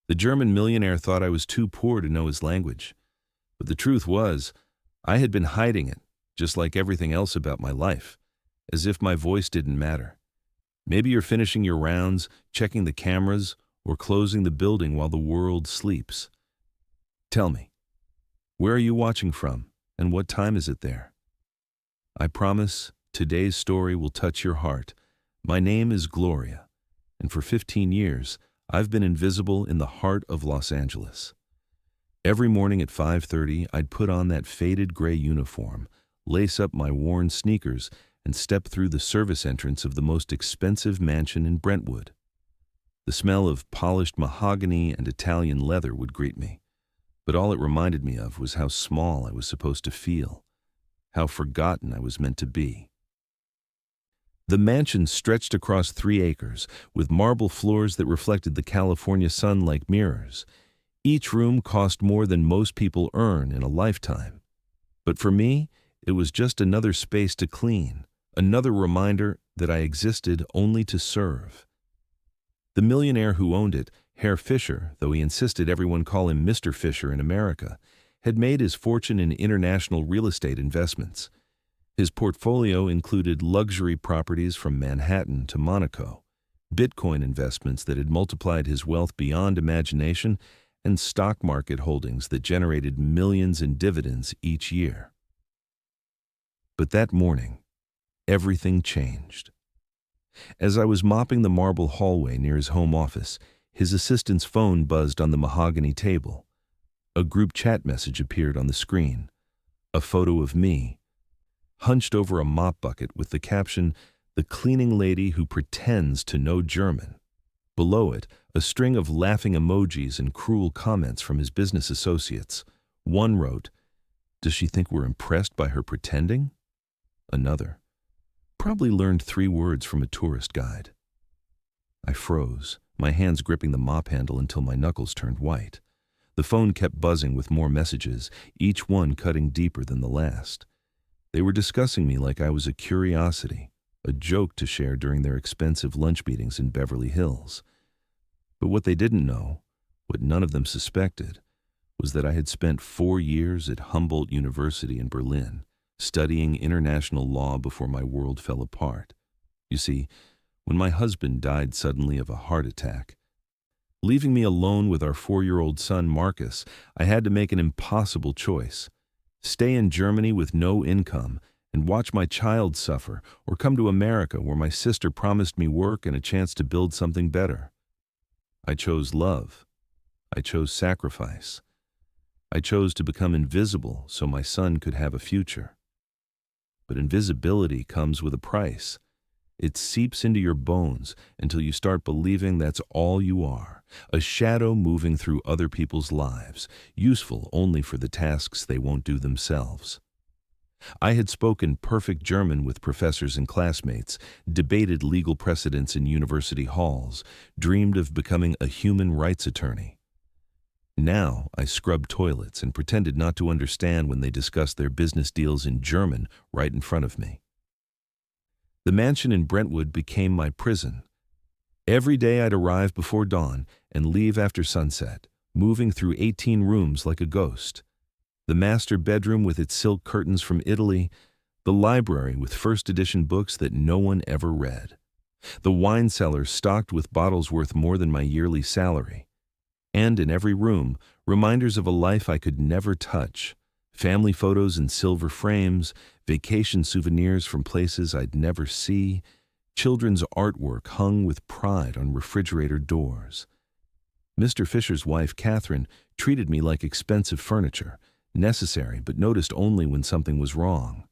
The German millionaire thought I was too poor to know his language. But the truth was, I had been hiding it, just like everything else about my life, as if my voice didn't matter. Maybe you're finishing your rounds, checking the cameras, or closing the building while the world sleeps. Tell me, where are you watching from, and what time is it there? I promise today's story will touch your heart. My name is Gloria, and for 15 years, I've been invisible in the heart of Los Angeles. Every morning at 5:30, I'd put on that faded gray uniform, lace up my worn sneakers, and step through the service entrance of the most expensive mansion in Brentwood. The smell of polished mahogany and Italian leather would greet me, but all it reminded me of was how small I was supposed to feel, how forgotten I was meant to be. The mansion stretched across 3 acres, with marble floors that reflected the California sun like mirrors. Each room cost more than most people earn in a lifetime. But for me, it was just another space to clean, another reminder that I existed only to serve. The millionaire who owned it, Herr Fisher, though he insisted everyone call him Mr. Fisher in America, had made his fortune in international real estate investments. His portfolio included luxury properties from Manhattan to Monaco, Bitcoin investments that had multiplied his wealth beyond imagination, and stock market holdings that generated millions in dividends each year. But that morning, everything changed. As I was mopping the marble hallway near his home office, his assistant's phone buzzed on the mahogany table. A group chat message appeared on the screen. A photo of me, hunched over a mop bucket with the caption, "The cleaning lady who pretends to know German." Below it, a string of laughing emojis and cruel comments from his business associates. One wrote, "Does she think we're impressed by her pretending?" Another, "Probably learned 3 words from a tourist guide." I froze, my hands gripping the mop handle until my knuckles turned white. The phone kept buzzing with more messages, each one cutting deeper than the last. They were discussing me like I was a curiosity, a joke to share during their expensive lunch meetings in Beverly Hills. But what they didn't know, what none of them suspected, was that I had spent 4 years at Humboldt University in Berlin, studying international law before my world fell apart. You see, when my husband died suddenly of a heart attack, leaving me alone with our 4-year-old son Marcus, I had to make an impossible choice: stay in Germany with no income and watch my child suffer, or come to America where my sister promised me work and a chance to build something better. I chose love. I chose sacrifice. I chose to become invisible so my son could have a future. But invisibility comes with a price. It seeps into your bones until you start believing that's all you are, a shadow moving through other people's lives, useful only for the tasks they won't do themselves. I had spoken perfect German with professors and classmates, debated legal precedents in university halls, dreamed of becoming a human rights attorney. Now I scrubbed toilets and pretended not to understand when they discussed their business deals in German right in front of me. The mansion in Brentwood became my prison. Every day I'd arrive before dawn and leave after sunset, moving through 18 rooms like a ghost. The master bedroom with its silk curtains from Italy, the library with first edition books that no one ever read, the wine cellar stocked with bottles worth more than my yearly salary, and in every room, reminders of a life I could never touch, family photos in silver frames, vacation souvenirs from places I'd never see, children's artwork hung with pride on refrigerator doors. Mr. Fisher's wife, Catherine, treated me like expensive furniture, necessary but noticed only when something was wrong.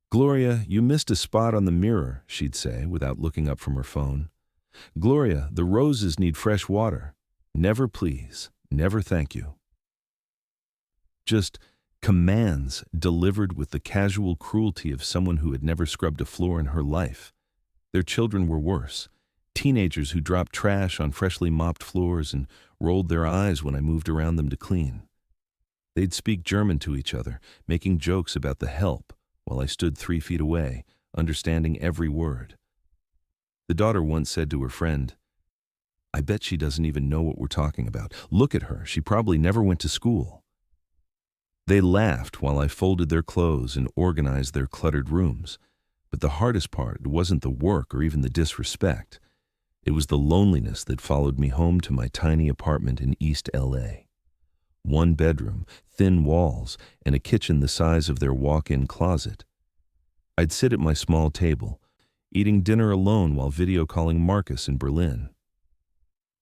"Gloria, you missed a spot on the mirror," she'd say without looking up from her phone. "Gloria, the roses need fresh water. Never please, never thank you." Just commands delivered with the casual cruelty of someone who had never scrubbed a floor in her life. Their children were worse, teenagers who dropped trash on freshly mopped floors and rolled their eyes when I moved around them to clean. They'd speak German to each other, making jokes about the help, while I stood 3 feet away, understanding every word. The daughter once said to her friend, I bet she doesn't even know what we're talking about. Look at her. She probably never went to school. They laughed while I folded their clothes and organized their cluttered rooms. But the hardest part wasn't the work or even the disrespect. It was the loneliness that followed me home to my tiny apartment in East LA. One bedroom, thin walls, and a kitchen the size of their walk-in closet. I'd sit at my small table, eating dinner alone while video calling Marcus in Berlin.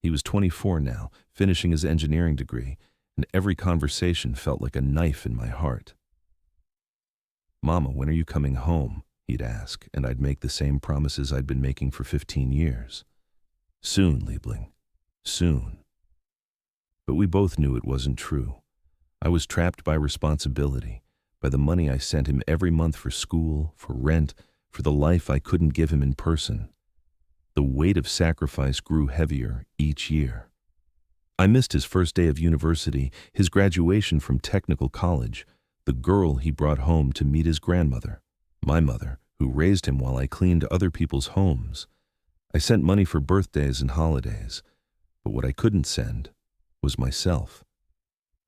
He was 24 now, finishing his engineering degree, and every conversation felt like a knife in my heart. "Mama, when are you coming home?" he'd ask, and I'd make the same promises I'd been making for 15 years. "Soon, Liebling, soon." But we both knew it wasn't true. I was trapped by responsibility, by the money I sent him every month for school, for rent, for the life I couldn't give him in person. The weight of sacrifice grew heavier each year. I missed his first day of university, his graduation from technical college, the girl he brought home to meet his grandmother, my mother, who raised him while I cleaned other people's homes. I sent money for birthdays and holidays, but what I couldn't send was myself.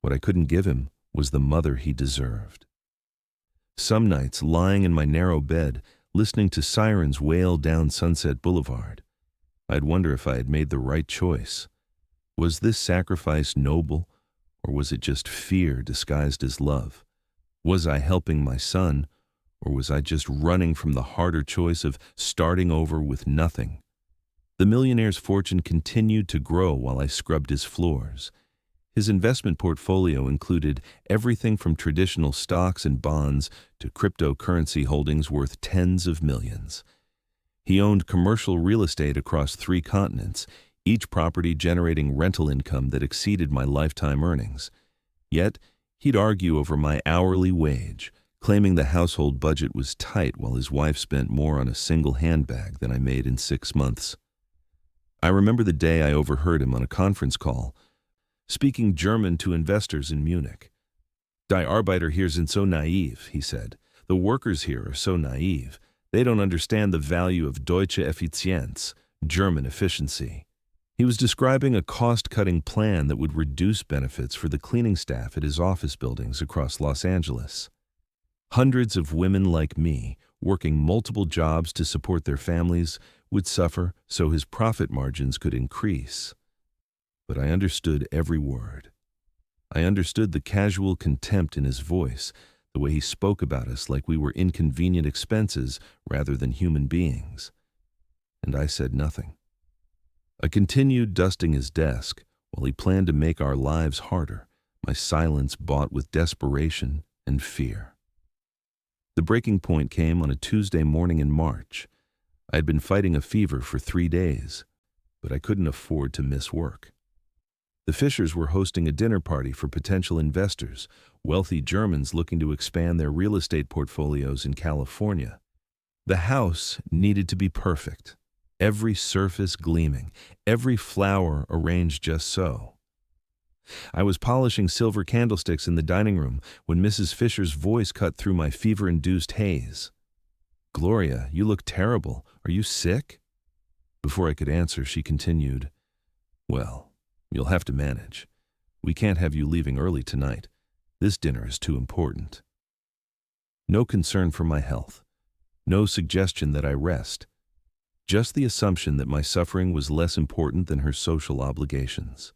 What I couldn't give him was the mother he deserved. Some nights, lying in my narrow bed, listening to sirens wail down Sunset Boulevard, I'd wonder if I had made the right choice. Was this sacrifice noble, or was it just fear disguised as love? Was I helping my son, or was I just running from the harder choice of starting over with nothing? The millionaire's fortune continued to grow while I scrubbed his floors. His investment portfolio included everything from traditional stocks and bonds to cryptocurrency holdings worth tens of millions. He owned commercial real estate across 3 continents, each property generating rental income that exceeded my lifetime earnings. Yet, he'd argue over my hourly wage, claiming the household budget was tight while his wife spent more on a single handbag than I made in 6 months. I remember the day I overheard him on a conference call, speaking German to investors in Munich. "Die Arbeiter hier sind so naive," he said. "The workers here are so naive. They don't understand the value of Deutsche Effizienz, German efficiency." He was describing a cost-cutting plan that would reduce benefits for the cleaning staff at his office buildings across Los Angeles. Hundreds of women like me, working multiple jobs to support their families, would suffer so his profit margins could increase. But I understood every word. I understood the casual contempt in his voice, the way he spoke about us like we were inconvenient expenses rather than human beings. And I said nothing. I continued dusting his desk while he planned to make our lives harder, my silence bought with desperation and fear. The breaking point came on a Tuesday morning in March. I had been fighting a fever for 3 days, but I couldn't afford to miss work. The Fischers were hosting a dinner party for potential investors, wealthy Germans looking to expand their real estate portfolios in California. The house needed to be perfect, every surface gleaming, every flower arranged just so. I was polishing silver candlesticks in the dining room when Mrs. Fisher's voice cut through my fever-induced haze. "Gloria, you look terrible. Are you sick?" Before I could answer, she continued, "Well, you'll have to manage. We can't have you leaving early tonight. This dinner is too important." No concern for my health. No suggestion that I rest. Just the assumption that my suffering was less important than her social obligations.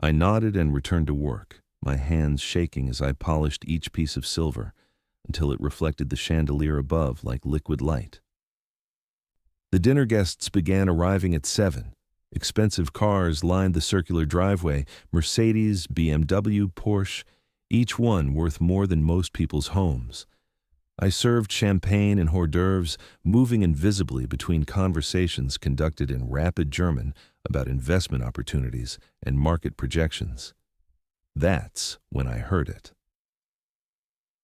I nodded and returned to work, my hands shaking as I polished each piece of silver until it reflected the chandelier above like liquid light. The dinner guests began arriving at 7. Expensive cars lined the circular driveway, Mercedes, BMW, Porsche, each one worth more than most people's homes. I served champagne and hors d'oeuvres, moving invisibly between conversations conducted in rapid German about investment opportunities and market projections. That's when I heard it.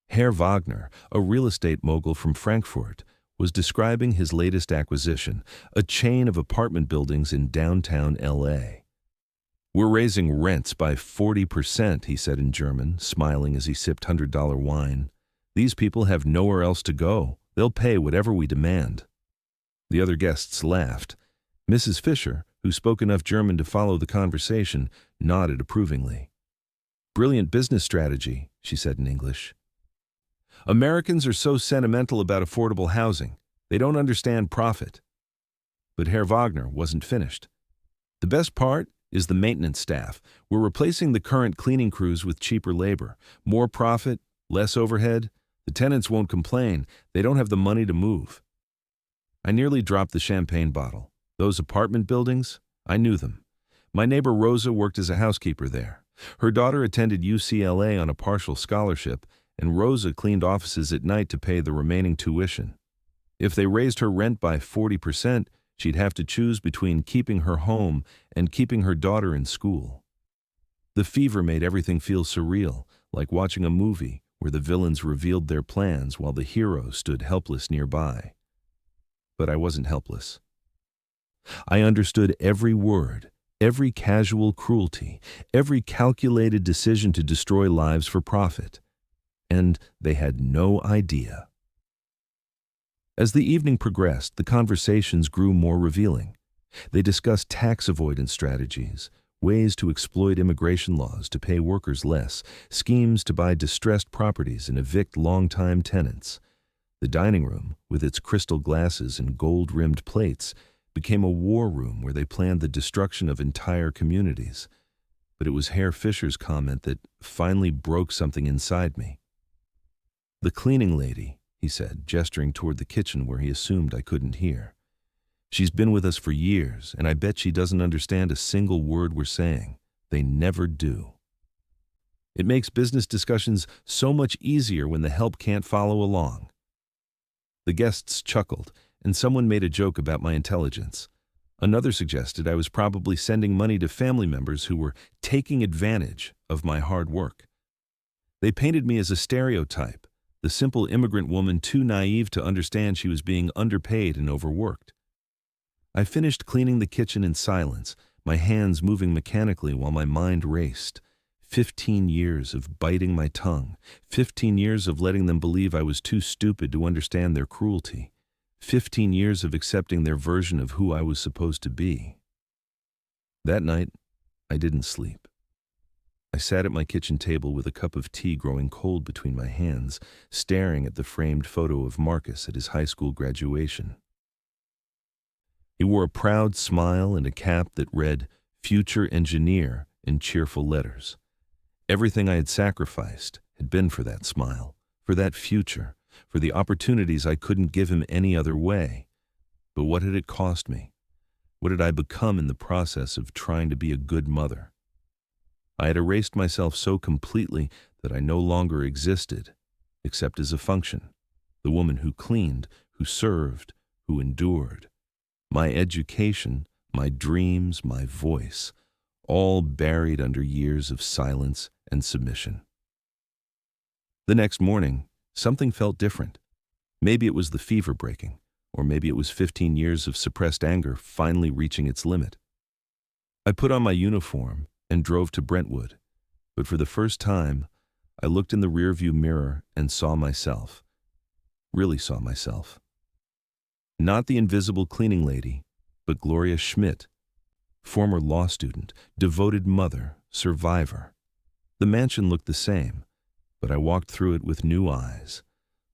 Herr Wagner, a real estate mogul from Frankfurt, was describing his latest acquisition, a chain of apartment buildings in downtown LA. "We're raising rents by 40%, he said in German, smiling as he sipped $100 wine. "These people have nowhere else to go. They'll pay whatever we demand." The other guests laughed. Mrs. Fisher, who spoke enough German to follow the conversation, nodded approvingly. "Brilliant business strategy," she said in English. "Americans are so sentimental about affordable housing. They don't understand profit." But Herr Wagner wasn't finished. "The best part is the maintenance staff. We're replacing the current cleaning crews with cheaper labor. More profit, less overhead. The tenants won't complain. They don't have the money to move." I nearly dropped the champagne bottle. Those apartment buildings, I knew them. My neighbor Rosa worked as a housekeeper there. Her daughter attended UCLA on a partial scholarship, and Rosa cleaned offices at night to pay the remaining tuition. If they raised her rent by 40%, she'd have to choose between keeping her home and keeping her daughter in school. The fever made everything feel surreal, like watching a movie where the villains revealed their plans while the hero stood helpless nearby. But I wasn't helpless. I understood every word, every casual cruelty, every calculated decision to destroy lives for profit. And they had no idea. As the evening progressed, the conversations grew more revealing. They discussed tax avoidance strategies, ways to exploit immigration laws to pay workers less, schemes to buy distressed properties and evict longtime tenants. The dining room, with its crystal glasses and gold-rimmed plates, became a war room where they planned the destruction of entire communities. But it was Herr Fischer's comment that finally broke something inside me. "The cleaning lady," he said, gesturing toward the kitchen where he assumed I couldn't hear. "She's been with us for years, and I bet she doesn't understand a single word we're saying. They never do. It makes business discussions so much easier when the help can't follow along." The guests chuckled, and someone made a joke about my intelligence. Another suggested I was probably sending money to family members who were taking advantage of my hard work. They painted me as a stereotype, the simple immigrant woman too naive to understand she was being underpaid and overworked. I finished cleaning the kitchen in silence, my hands moving mechanically while my mind raced. 15 years of biting my tongue, 15 years of letting them believe I was too stupid to understand their cruelty, 15 years of accepting their version of who I was supposed to be. That night, I didn't sleep. I sat at my kitchen table with a cup of tea growing cold between my hands, staring at the framed photo of Marcus at his high school graduation. He wore a proud smile and a cap that read, "Future Engineer," in cheerful letters. Everything I had sacrificed had been for that smile, for that future, for the opportunities I couldn't give him any other way. But what had it cost me? What had I become in the process of trying to be a good mother? I had erased myself so completely that I no longer existed, except as a function, the woman who cleaned, who served, who endured. My education, my dreams, my voice, all buried under years of silence and submission. The next morning, something felt different. Maybe it was the fever breaking, or maybe it was 15 years of suppressed anger finally reaching its limit. I put on my uniform and drove to Brentwood, but for the first time, I looked in the rearview mirror and saw myself. Really saw myself. Not the invisible cleaning lady, but Gloria Schmidt, former law student, devoted mother, survivor. The mansion looked the same, but I walked through it with new eyes.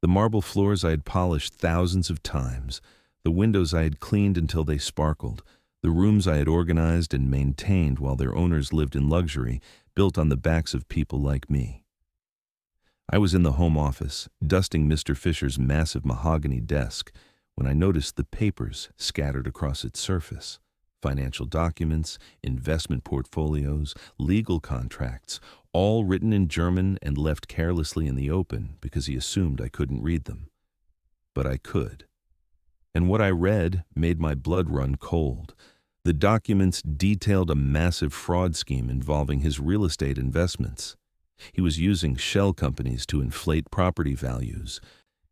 The marble floors I had polished thousands of times, the windows I had cleaned until they sparkled, the rooms I had organized and maintained while their owners lived in luxury, built on the backs of people like me. I was in the home office, dusting Mr. Fisher's massive mahogany desk, when I noticed the papers scattered across its surface. Financial documents, investment portfolios, legal contracts, all written in German and left carelessly in the open because he assumed I couldn't read them. But I could. And what I read made my blood run cold. The documents detailed a massive fraud scheme involving his real estate investments. He was using shell companies to inflate property values,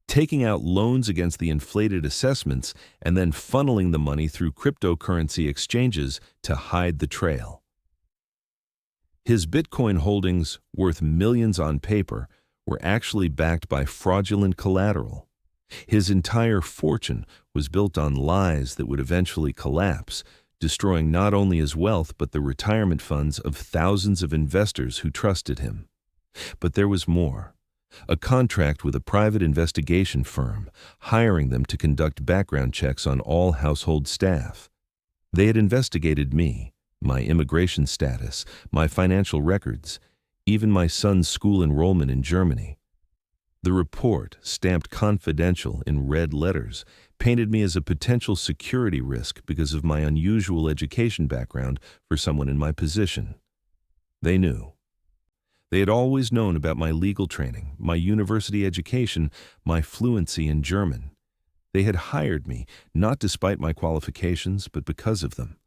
taking out loans against the inflated assessments, and then funneling the money through cryptocurrency exchanges to hide the trail. His Bitcoin holdings, worth millions on paper, were actually backed by fraudulent collateral. His entire fortune was built on lies that would eventually collapse, destroying not only his wealth but the retirement funds of thousands of investors who trusted him. But there was more. A contract with a private investigation firm, hiring them to conduct background checks on all household staff. They had investigated me, my immigration status, my financial records, even my son's school enrollment in Germany. The report, stamped confidential in red letters, painted me as a potential security risk because of my unusual education background for someone in my position. They knew. They had always known about my legal training, my university education, my fluency in German. They had hired me, not despite my qualifications, but because of them.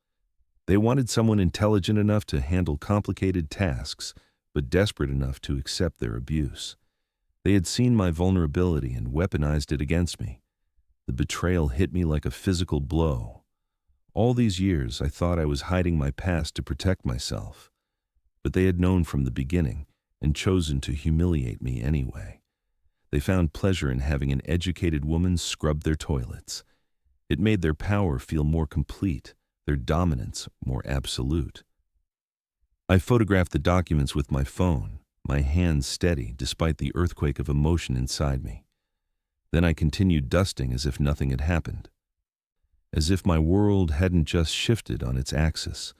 They wanted someone intelligent enough to handle complicated tasks, but desperate enough to accept their abuse. They had seen my vulnerability and weaponized it against me. The betrayal hit me like a physical blow. All these years I thought I was hiding my past to protect myself. But they had known from the beginning and chosen to humiliate me anyway. They found pleasure in having an educated woman scrub their toilets. It made their power feel more complete, their dominance more absolute. I photographed the documents with my phone, my hands steady despite the earthquake of emotion inside me. Then I continued dusting as if nothing had happened. As if my world hadn't just shifted on its axis,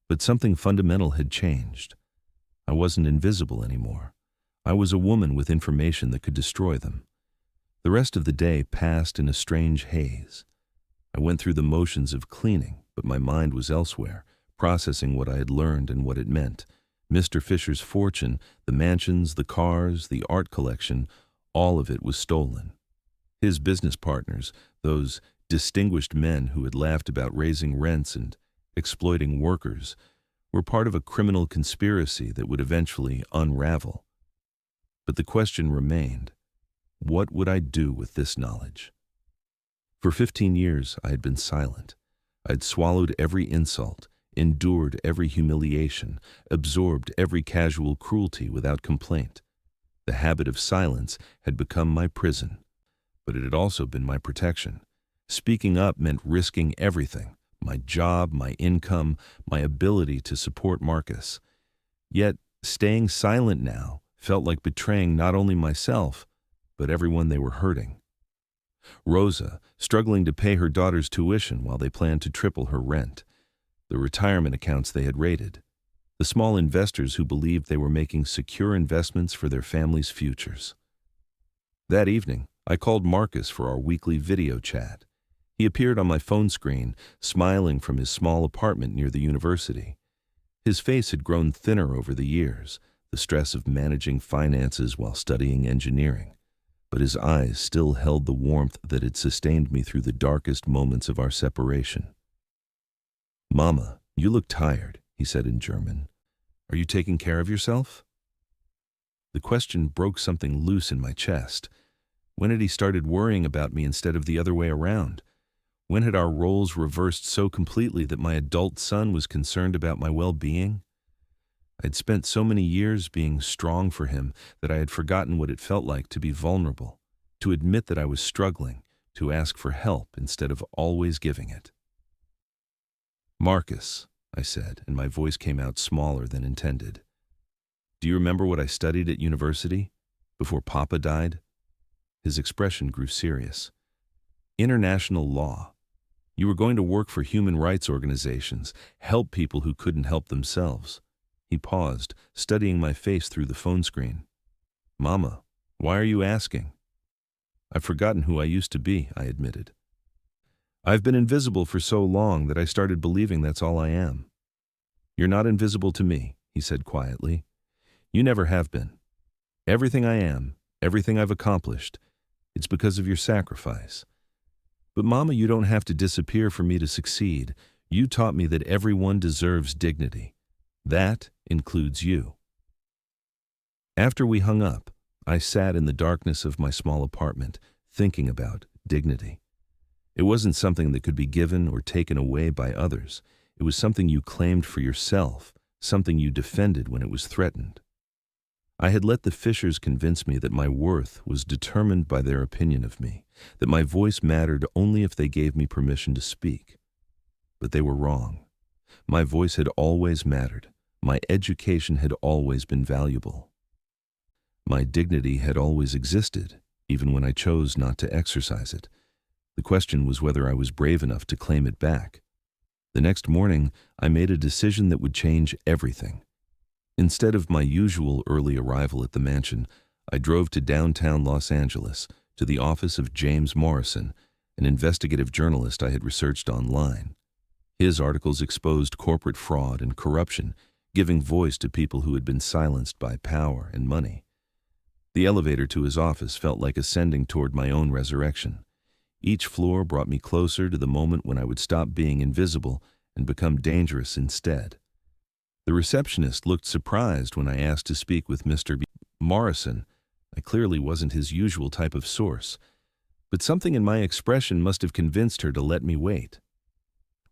but something fundamental had changed. I wasn't invisible anymore. I was a woman with information that could destroy them. The rest of the day passed in a strange haze. I went through the motions of cleaning, but my mind was elsewhere, processing what I had learned and what it meant. Mr. Fisher's fortune, the mansions, the cars, the art collection, all of it was stolen. His business partners, those distinguished men who had laughed about raising rents and exploiting workers, were part of a criminal conspiracy that would eventually unravel. But the question remained, what would I do with this knowledge? For 15 years I had been silent. I had swallowed every insult, endured every humiliation, absorbed every casual cruelty without complaint. The habit of silence had become my prison, but it had also been my protection. Speaking up meant risking everything, my job, my income, my ability to support Marcus. Yet, staying silent now felt like betraying not only myself, but everyone they were hurting. Rosa, struggling to pay her daughter's tuition while they planned to triple her rent. The retirement accounts they had raided. The small investors who believed they were making secure investments for their families' futures. That evening, I called Marcus for our weekly video chat. He appeared on my phone screen, smiling from his small apartment near the university. His face had grown thinner over the years, the stress of managing finances while studying engineering. But his eyes still held the warmth that had sustained me through the darkest moments of our separation. "Mama, you look tired," he said in German. "Are you taking care of yourself?" The question broke something loose in my chest. When had he started worrying about me instead of the other way around? When had our roles reversed so completely that my adult son was concerned about my well-being? I'd spent so many years being strong for him that I had forgotten what it felt like to be vulnerable, to admit that I was struggling, to ask for help instead of always giving it. "Marcus," I said, and my voice came out smaller than intended. "Do you remember what I studied at university before Papa died?" His expression grew serious. "International law. You were going to work for human rights organizations, help people who couldn't help themselves." He paused, studying my face through the phone screen. "Mama, why are you asking?" "I've forgotten who I used to be," I admitted. "I've been invisible for so long that I started believing that's all I am." "You're not invisible to me," he said quietly. "You never have been. Everything I am, everything I've accomplished, it's because of your sacrifice. But Mama, you don't have to disappear for me to succeed. You taught me that everyone deserves dignity. That includes you." After we hung up, I sat in the darkness of my small apartment, thinking about dignity. It wasn't something that could be given or taken away by others. It was something you claimed for yourself, something you defended when it was threatened. I had let the Fishers convince me that my worth was determined by their opinion of me, that my voice mattered only if they gave me permission to speak. But they were wrong. My voice had always mattered. My education had always been valuable. My dignity had always existed, even when I chose not to exercise it. The question was whether I was brave enough to claim it back. The next morning, I made a decision that would change everything. Instead of my usual early arrival at the mansion, I drove to downtown Los Angeles, to the office of James Morrison, an investigative journalist I had researched online. His articles exposed corporate fraud and corruption, giving voice to people who had been silenced by power and money. The elevator to his office felt like ascending toward my own resurrection. Each floor brought me closer to the moment when I would stop being invisible and become dangerous instead. The receptionist looked surprised when I asked to speak with Mr. Morrison. I clearly wasn't his usual type of source, but something in my expression must have convinced her to let me wait.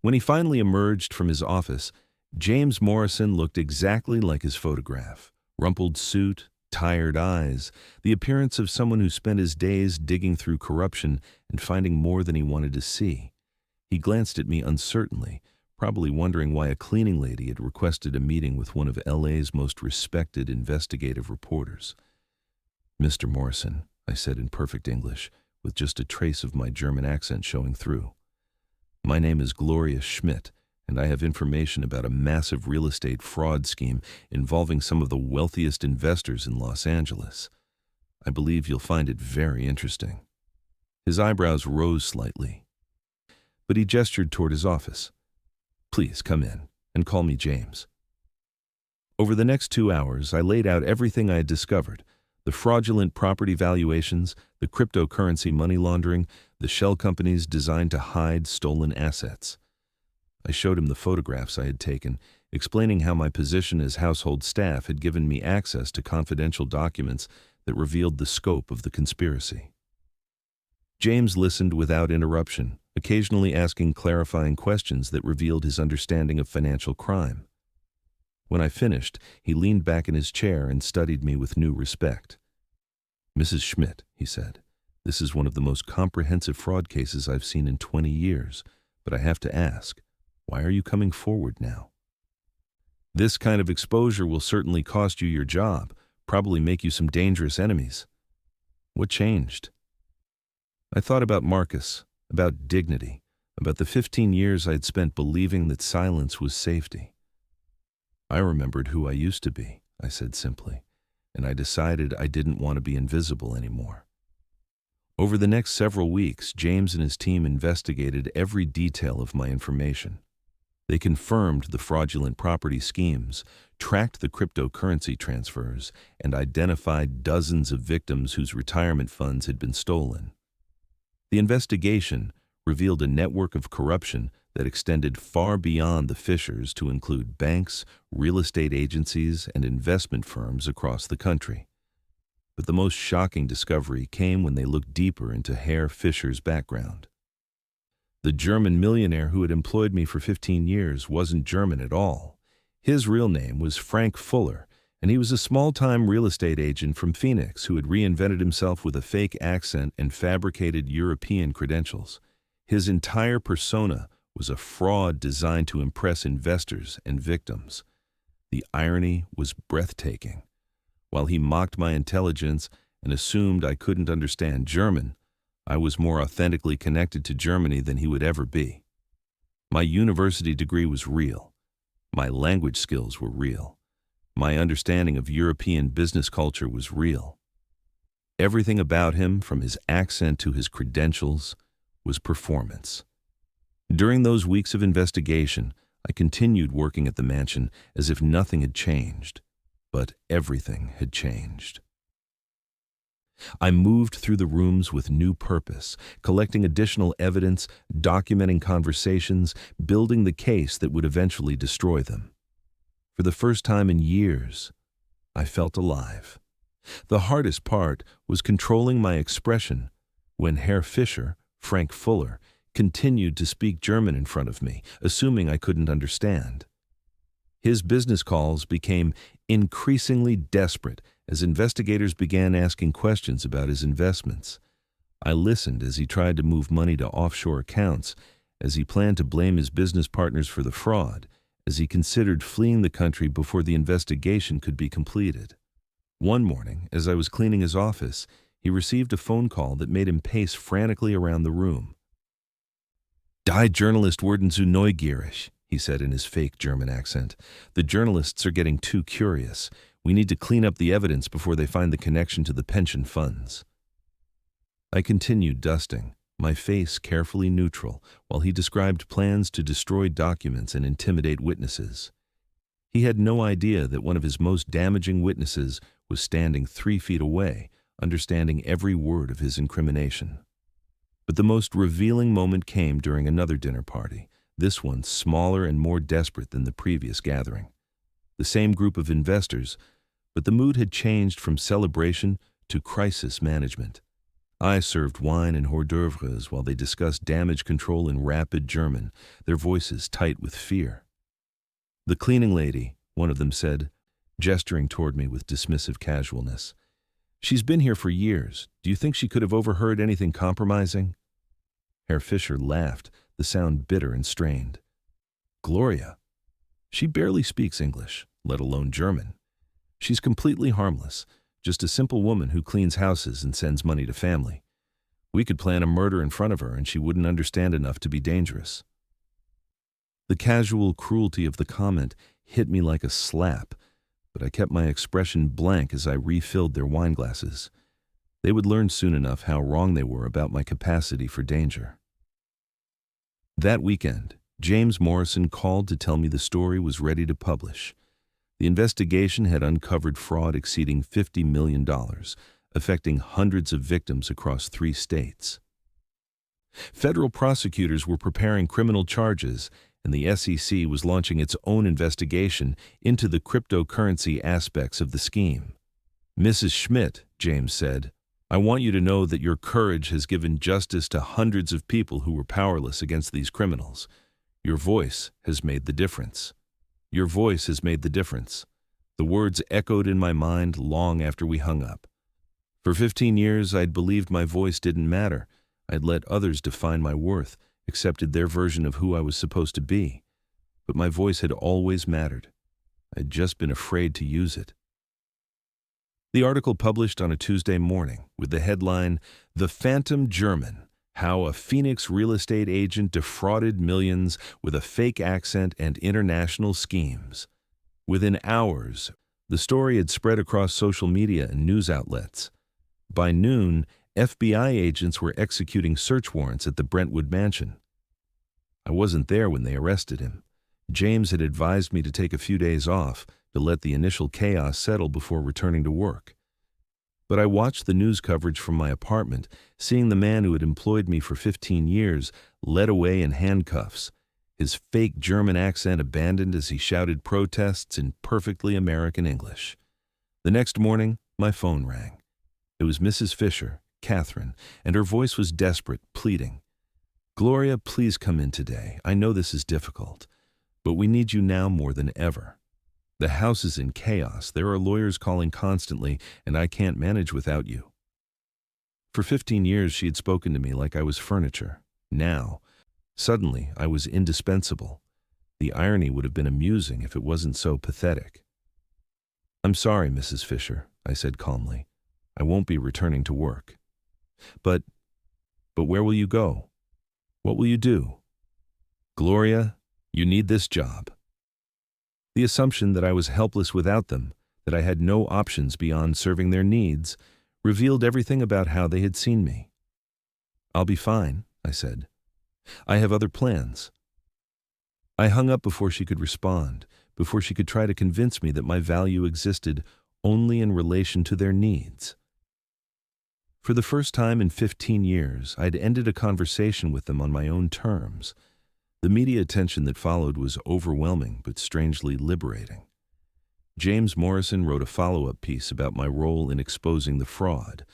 When he finally emerged from his office, James Morrison looked exactly like his photograph. Rumpled suit, tired eyes, the appearance of someone who spent his days digging through corruption and finding more than he wanted to see. He glanced at me uncertainly, probably wondering why a cleaning lady had requested a meeting with one of LA's most respected investigative reporters. "Mr. Morrison," I said in perfect English, with just a trace of my German accent showing through. "My name is Gloria Schmidt, and I have information about a massive real estate fraud scheme involving some of the wealthiest investors in Los Angeles. I believe you'll find it very interesting." His eyebrows rose slightly, but he gestured toward his office. "Please come in and call me James." Over the next 2 hours, I laid out everything I had discovered: the fraudulent property valuations, the cryptocurrency money laundering, the shell companies designed to hide stolen assets. I showed him the photographs I had taken, explaining how my position as household staff had given me access to confidential documents that revealed the scope of the conspiracy. James listened without interruption, occasionally asking clarifying questions that revealed his understanding of financial crime. When I finished, he leaned back in his chair and studied me with new respect. "Mrs. Schmidt," he said, "this is one of the most comprehensive fraud cases I've seen in 20 years, but I have to ask, why are you coming forward now?" "This kind of exposure will certainly cost you your job, probably make you some dangerous enemies." "What changed?" I thought about Marcus, about dignity, about the 15 years I'd spent believing that silence was safety. "I remembered who I used to be," I said simply, and I decided I didn't want to be invisible anymore. Over the next several weeks, James and his team investigated every detail of my information. They confirmed the fraudulent property schemes, tracked the cryptocurrency transfers, and identified dozens of victims whose retirement funds had been stolen. The investigation revealed a network of corruption that extended far beyond the Fishers to include banks, real estate agencies, and investment firms across the country. But the most shocking discovery came when they looked deeper into Herr Fischer's background. The German millionaire who had employed me for 15 years wasn't German at all. His real name was Frank Fuller, and he was a small-time real estate agent from Phoenix who had reinvented himself with a fake accent and fabricated European credentials. His entire persona was a fraud designed to impress investors and victims. The irony was breathtaking. While he mocked my intelligence and assumed I couldn't understand German, I was more authentically connected to Germany than he would ever be. My university degree was real. My language skills were real. My understanding of European business culture was real. Everything about him, from his accent to his credentials, was performance. During those weeks of investigation, I continued working at the mansion as if nothing had changed, but everything had changed. I moved through the rooms with new purpose, collecting additional evidence, documenting conversations, building the case that would eventually destroy them. For the first time in years, I felt alive. The hardest part was controlling my expression when Herr Fischer, Frank Fuller, continued to speak German in front of me, assuming I couldn't understand. His business calls became increasingly desperate as investigators began asking questions about his investments. I listened as he tried to move money to offshore accounts, as he planned to blame his business partners for the fraud, as he considered fleeing the country before the investigation could be completed. One morning, as I was cleaning his office, he received a phone call that made him pace frantically around the room. "Die Journalist werden zu neugierig," he said in his fake German accent. "The journalists are getting too curious. We need to clean up the evidence before they find the connection to the pension funds." I continued dusting, my face carefully neutral, while he described plans to destroy documents and intimidate witnesses. He had no idea that one of his most damaging witnesses was standing 3 feet away, understanding every word of his incrimination. But the most revealing moment came during another dinner party, this one smaller and more desperate than the previous gathering. The same group of investors, but the mood had changed from celebration to crisis management. I served wine and hors d'oeuvres while they discussed damage control in rapid German, their voices tight with fear. "The cleaning lady," one of them said, gesturing toward me with dismissive casualness. "She's been here for years. Do you think she could have overheard anything compromising?" Herr Fischer laughed, the sound bitter and strained. "Gloria. She barely speaks English, let alone German. She's completely harmless, just a simple woman who cleans houses and sends money to family. We could plan a murder in front of her and she wouldn't understand enough to be dangerous." The casual cruelty of the comment hit me like a slap, but I kept my expression blank as I refilled their wine glasses. They would learn soon enough how wrong they were about my capacity for danger. That weekend, James Morrison called to tell me the story was ready to publish. The investigation had uncovered fraud exceeding $50 million, affecting hundreds of victims across 3 states. Federal prosecutors were preparing criminal charges, and the SEC was launching its own investigation into the cryptocurrency aspects of the scheme. "Mrs. Schmidt," James said, "I want you to know that your courage has given justice to hundreds of people who were powerless against these criminals. Your voice has made the difference. Your voice has made the difference." The words echoed in my mind long after we hung up. For 15 years, I'd believed my voice didn't matter. I'd let others define my worth, accepted their version of who I was supposed to be. But my voice had always mattered. I'd just been afraid to use it. The article published on a Tuesday morning with the headline, "The Phantom German, How a Phoenix Real Estate Agent Defrauded Millions with a Fake Accent and International Schemes." Within hours, the story had spread across social media and news outlets. By noon, FBI agents were executing search warrants at the Brentwood mansion. I wasn't there when they arrested him. James had advised me to take a few days off to let the initial chaos settle before returning to work. But I watched the news coverage from my apartment, seeing the man who had employed me for 15 years led away in handcuffs, his fake German accent abandoned as he shouted protests in perfectly American English. The next morning, my phone rang. It was Mrs. Fisher, Catherine, and her voice was desperate, pleading. "Gloria, please come in today. I know this is difficult, but we need you now more than ever. The house is in chaos. There are lawyers calling constantly, and I can't manage without you." For 15 years, she had spoken to me like I was furniture. Now, suddenly, I was indispensable. The irony would have been amusing if it wasn't so pathetic. "I'm sorry, Mrs. Fisher," I said calmly. "I won't be returning to work." But where will you go? What will you do?" "Gloria, you need this job." The assumption that I was helpless without them, that I had no options beyond serving their needs, revealed everything about how they had seen me. "I'll be fine," I said. "I have other plans." I hung up before she could respond, before she could try to convince me that my value existed only in relation to their needs. For the first time in 15 years, I'd ended a conversation with them on my own terms. The media attention that followed was overwhelming but strangely liberating. James Morrison wrote a follow-up piece about my role in exposing the fraud,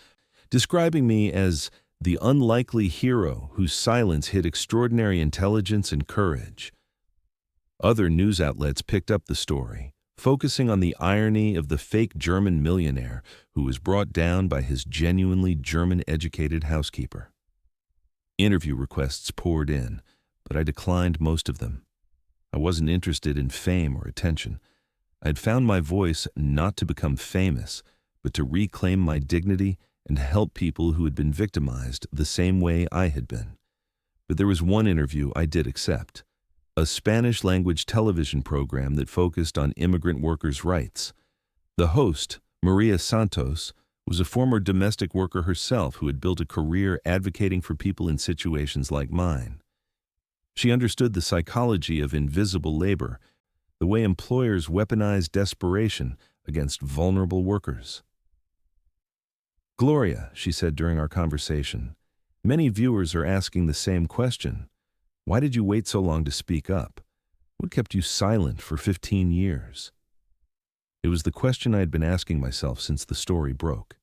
describing me as the unlikely hero whose silence hid extraordinary intelligence and courage. Other news outlets picked up the story, focusing on the irony of the fake German millionaire who was brought down by his genuinely German-educated housekeeper. Interview requests poured in, but I declined most of them. I wasn't interested in fame or attention. I had found my voice not to become famous, but to reclaim my dignity and help people who had been victimized the same way I had been. But there was one interview I did accept, a Spanish-language television program that focused on immigrant workers' rights. The host, Maria Santos, was a former domestic worker herself who had built a career advocating for people in situations like mine. She understood the psychology of invisible labor, the way employers weaponize desperation against vulnerable workers. "Gloria," she said during our conversation, "many viewers are asking the same question. Why did you wait so long to speak up? What kept you silent for 15 years? It was the question I had been asking myself since the story broke.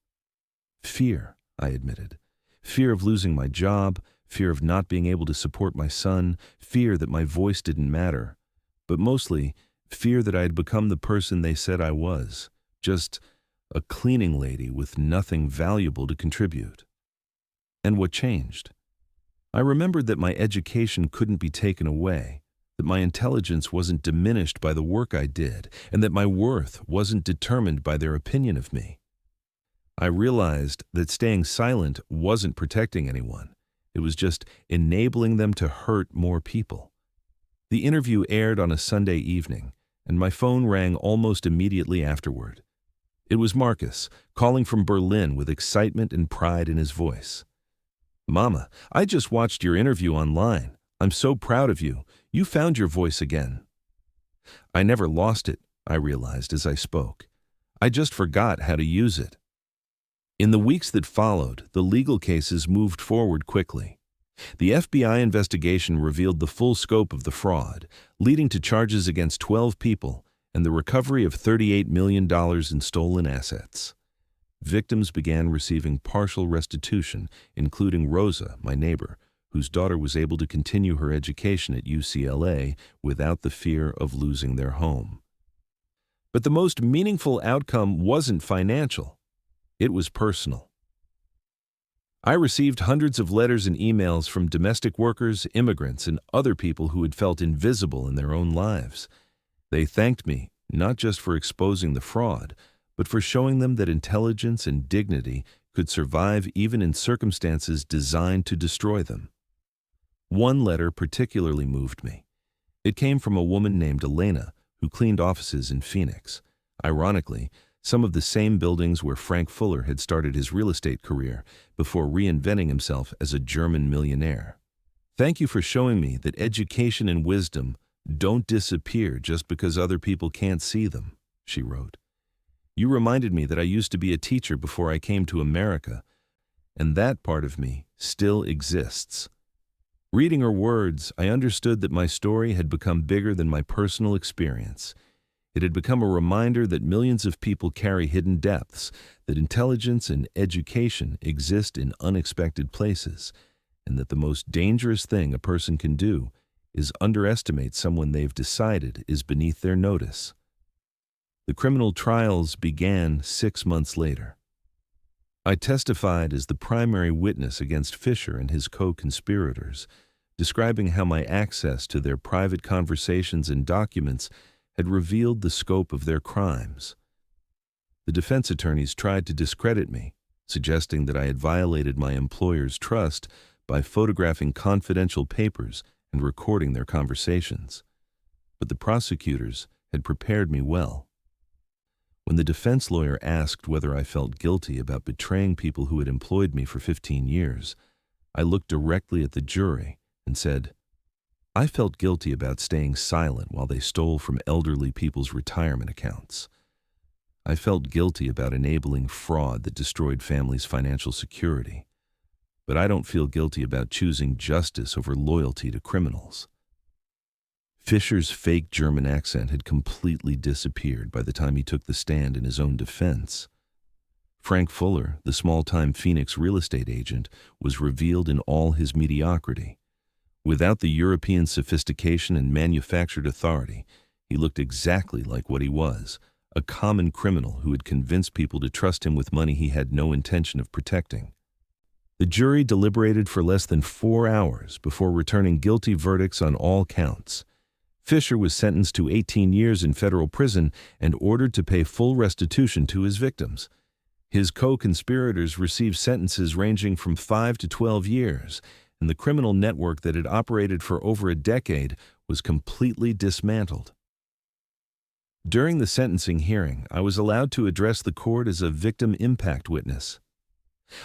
Fear, I admitted. Fear of losing my job, fear of not being able to support my son, fear that my voice didn't matter, but mostly fear that I had become the person they said I was, just a cleaning lady with nothing valuable to contribute. And what changed? I remembered that my education couldn't be taken away, that my intelligence wasn't diminished by the work I did, and that my worth wasn't determined by their opinion of me. I realized that staying silent wasn't protecting anyone. It was just enabling them to hurt more people. The interview aired on a Sunday evening, and my phone rang almost immediately afterward. It was Marcus, calling from Berlin with excitement and pride in his voice. "Mama, I just watched your interview online. I'm so proud of you. You found your voice again." I never lost it, I realized as I spoke. I just forgot how to use it. In the weeks that followed, the legal cases moved forward quickly. The FBI investigation revealed the full scope of the fraud, leading to charges against 12 people and the recovery of $38 million in stolen assets. Victims began receiving partial restitution, including Rosa, my neighbor, whose daughter was able to continue her education at UCLA without the fear of losing their home. But the most meaningful outcome wasn't financial. It was personal. I received hundreds of letters and emails from domestic workers, immigrants, and other people who had felt invisible in their own lives. They thanked me, not just for exposing the fraud, but for showing them that intelligence and dignity could survive even in circumstances designed to destroy them. One letter particularly moved me. It came from a woman named Elena, who cleaned offices in Phoenix. Ironically, some of the same buildings where Frank Fuller had started his real estate career before reinventing himself as a German millionaire. "Thank you for showing me that education and wisdom don't disappear just because other people can't see them," she wrote. "You reminded me that I used to be a teacher before I came to America, and that part of me still exists." Reading her words, I understood that my story had become bigger than my personal experience. It had become a reminder that millions of people carry hidden depths, that intelligence and education exist in unexpected places, and that the most dangerous thing a person can do is underestimate someone they've decided is beneath their notice. The criminal trials began 6 months later. I testified as the primary witness against Fisher and his co-conspirators, describing how my access to their private conversations and documents had revealed the scope of their crimes. The defense attorneys tried to discredit me, suggesting that I had violated my employer's trust by photographing confidential papers and recording their conversations. But the prosecutors had prepared me well. When the defense lawyer asked whether I felt guilty about betraying people who had employed me for 15 years, I looked directly at the jury and said, "I felt guilty about staying silent while they stole from elderly people's retirement accounts. I felt guilty about enabling fraud that destroyed families' financial security. But I don't feel guilty about choosing justice over loyalty to criminals." Fisher's fake German accent had completely disappeared by the time he took the stand in his own defense. Frank Fuller, the small-time Phoenix real estate agent, was revealed in all his mediocrity. Without the European sophistication and manufactured authority, he looked exactly like what he was, a common criminal who had convinced people to trust him with money he had no intention of protecting. The jury deliberated for less than 4 hours before returning guilty verdicts on all counts. Fisher was sentenced to 18 years in federal prison and ordered to pay full restitution to his victims. His co-conspirators received sentences ranging from 5 to 12 years, and the criminal network that had operated for over a decade was completely dismantled. During the sentencing hearing, I was allowed to address the court as a victim impact witness.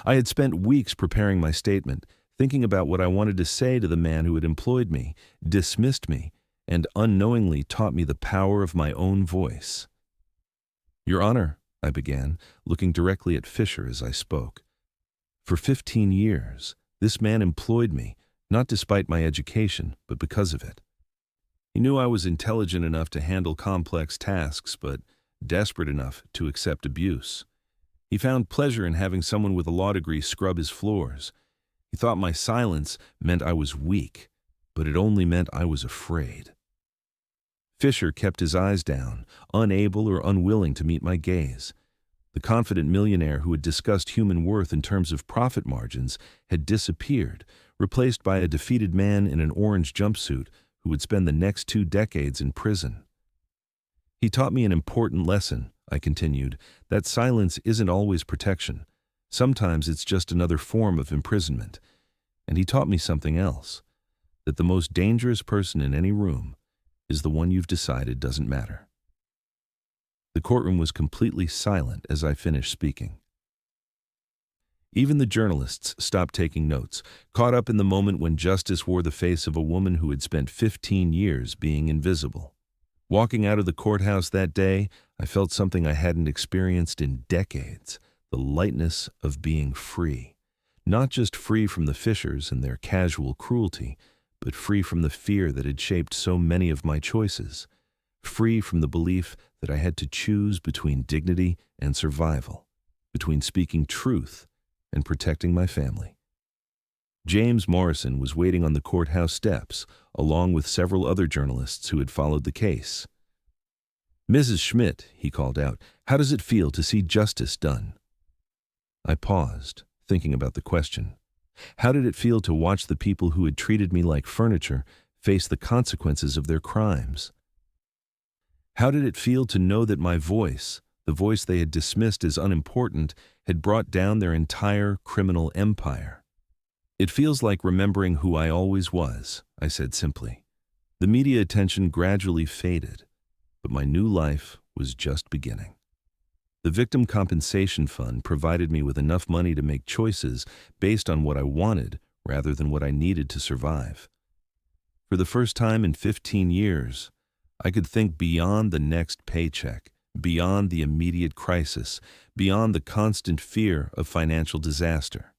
I had spent weeks preparing my statement, thinking about what I wanted to say to the man who had employed me, dismissed me, and unknowingly taught me the power of my own voice. "Your Honor," I began, looking directly at Fisher as I spoke. "For 15 years, this man employed me, not despite my education, but because of it. He knew I was intelligent enough to handle complex tasks, but desperate enough to accept abuse. He found pleasure in having someone with a law degree scrub his floors. He thought my silence meant I was weak, but it only meant I was afraid." Fisher kept his eyes down, unable or unwilling to meet my gaze. The confident millionaire who had discussed human worth in terms of profit margins had disappeared, replaced by a defeated man in an orange jumpsuit who would spend the next 2 decades in prison. "He taught me an important lesson," I continued, "that silence isn't always protection. Sometimes it's just another form of imprisonment. And he taught me something else, that the most dangerous person in any room is the one you've decided doesn't matter." The courtroom was completely silent as I finished speaking. Even the journalists stopped taking notes, caught up in the moment when justice wore the face of a woman who had spent 15 years being invisible. Walking out of the courthouse that day, I felt something I hadn't experienced in decades, the lightness of being free. Not just free from the Fishers and their casual cruelty, but free from the fear that had shaped so many of my choices. Free from the belief that I had to choose between dignity and survival, between speaking truth and protecting my family. James Morrison was waiting on the courthouse steps, along with several other journalists who had followed the case. "Mrs. Schmidt," he called out, "how does it feel to see justice done?" I paused, thinking about the question. How did it feel to watch the people who had treated me like furniture face the consequences of their crimes? How did it feel to know that my voice, the voice they had dismissed as unimportant, had brought down their entire criminal empire? "It feels like remembering who I always was," I said simply. The media attention gradually faded, but my new life was just beginning. The Victim Compensation Fund provided me with enough money to make choices based on what I wanted rather than what I needed to survive. For the first time in 15 years, I could think beyond the next paycheck, beyond the immediate crisis, beyond the constant fear of financial disaster.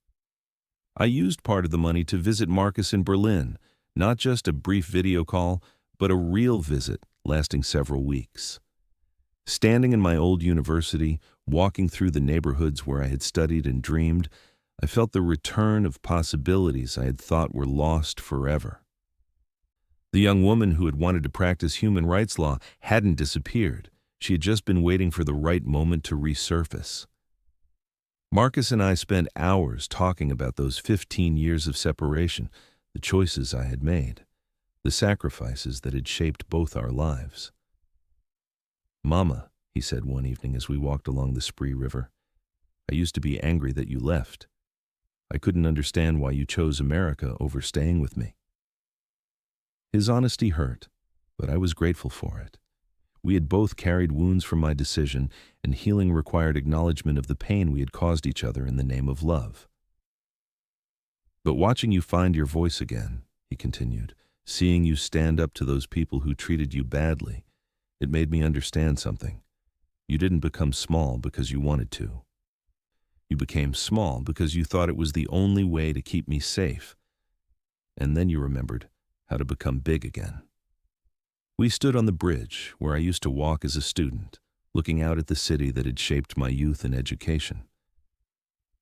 I used part of the money to visit Marcus in Berlin, not just a brief video call, but a real visit lasting several weeks. Standing in my old university, walking through the neighborhoods where I had studied and dreamed, I felt the return of possibilities I had thought were lost forever. The young woman who had wanted to practice human rights law hadn't disappeared. She had just been waiting for the right moment to resurface. Marcus and I spent hours talking about those 15 years of separation, the choices I had made, the sacrifices that had shaped both our lives. "Mama," he said one evening as we walked along the Spree River, "I used to be angry that you left. I couldn't understand why you chose America over staying with me." His honesty hurt, but I was grateful for it. We had both carried wounds from my decision, and healing required acknowledgement of the pain we had caused each other in the name of love. "But watching you find your voice again," he continued, "seeing you stand up to those people who treated you badly, it made me understand something. You didn't become small because you wanted to. You became small because you thought it was the only way to keep me safe. And then you remembered how to become big again." We stood on the bridge where I used to walk as a student, looking out at the city that had shaped my youth and education.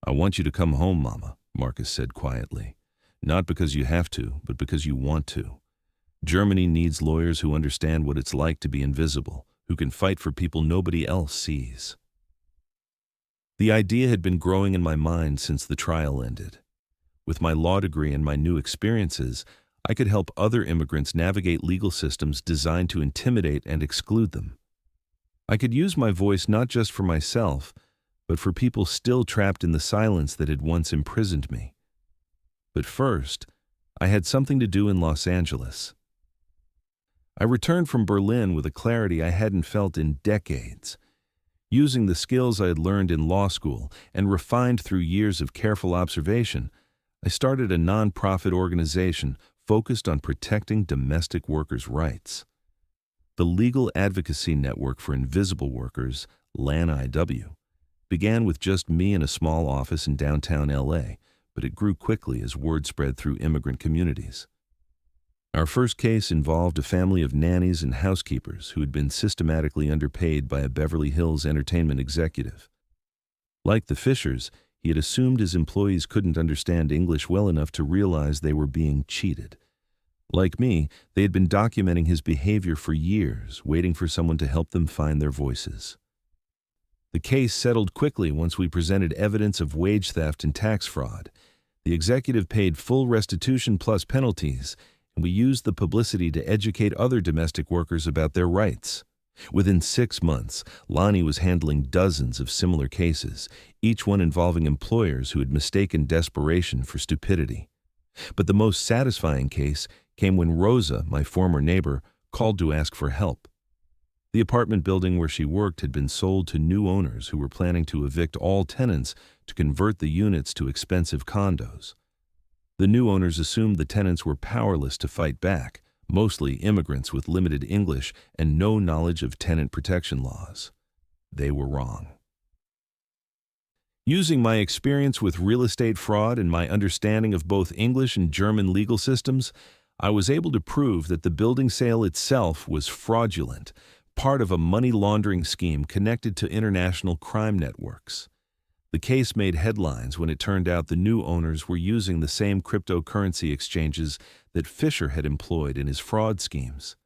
"I want you to come home, Mama," Marcus said quietly. "Not because you have to, but because you want to. Germany needs lawyers who understand what it's like to be invisible, who can fight for people nobody else sees." The idea had been growing in my mind since the trial ended. With my law degree and my new experiences, I could help other immigrants navigate legal systems designed to intimidate and exclude them. I could use my voice not just for myself, but for people still trapped in the silence that had once imprisoned me. But first, I had something to do in Los Angeles. I returned from Berlin with a clarity I hadn't felt in decades. Using the skills I had learned in law school and refined through years of careful observation, I started a nonprofit organization focused on protecting domestic workers' rights. The Legal Advocacy Network for Invisible Workers, LAN-IW, began with just me in a small office in downtown LA, but it grew quickly as word spread through immigrant communities. Our first case involved a family of nannies and housekeepers who had been systematically underpaid by a Beverly Hills entertainment executive. Like the Fishers, he had assumed his employees couldn't understand English well enough to realize they were being cheated. Like me, they had been documenting his behavior for years, waiting for someone to help them find their voices. The case settled quickly once we presented evidence of wage theft and tax fraud. The executive paid full restitution plus penalties, and we used the publicity to educate other domestic workers about their rights. Within 6 months, Lonnie was handling dozens of similar cases, each one involving employers who had mistaken desperation for stupidity. But the most satisfying case came when Rosa, my former neighbor, called to ask for help. The apartment building where she worked had been sold to new owners who were planning to evict all tenants to convert the units to expensive condos. The new owners assumed the tenants were powerless to fight back, mostly immigrants with limited English and no knowledge of tenant protection laws. They were wrong. Using my experience with real estate fraud and my understanding of both English and German legal systems, I was able to prove that the building sale itself was fraudulent, part of a money laundering scheme connected to international crime networks. The case made headlines when it turned out the new owners were using the same cryptocurrency exchanges that Fisher had employed in his fraud schemes.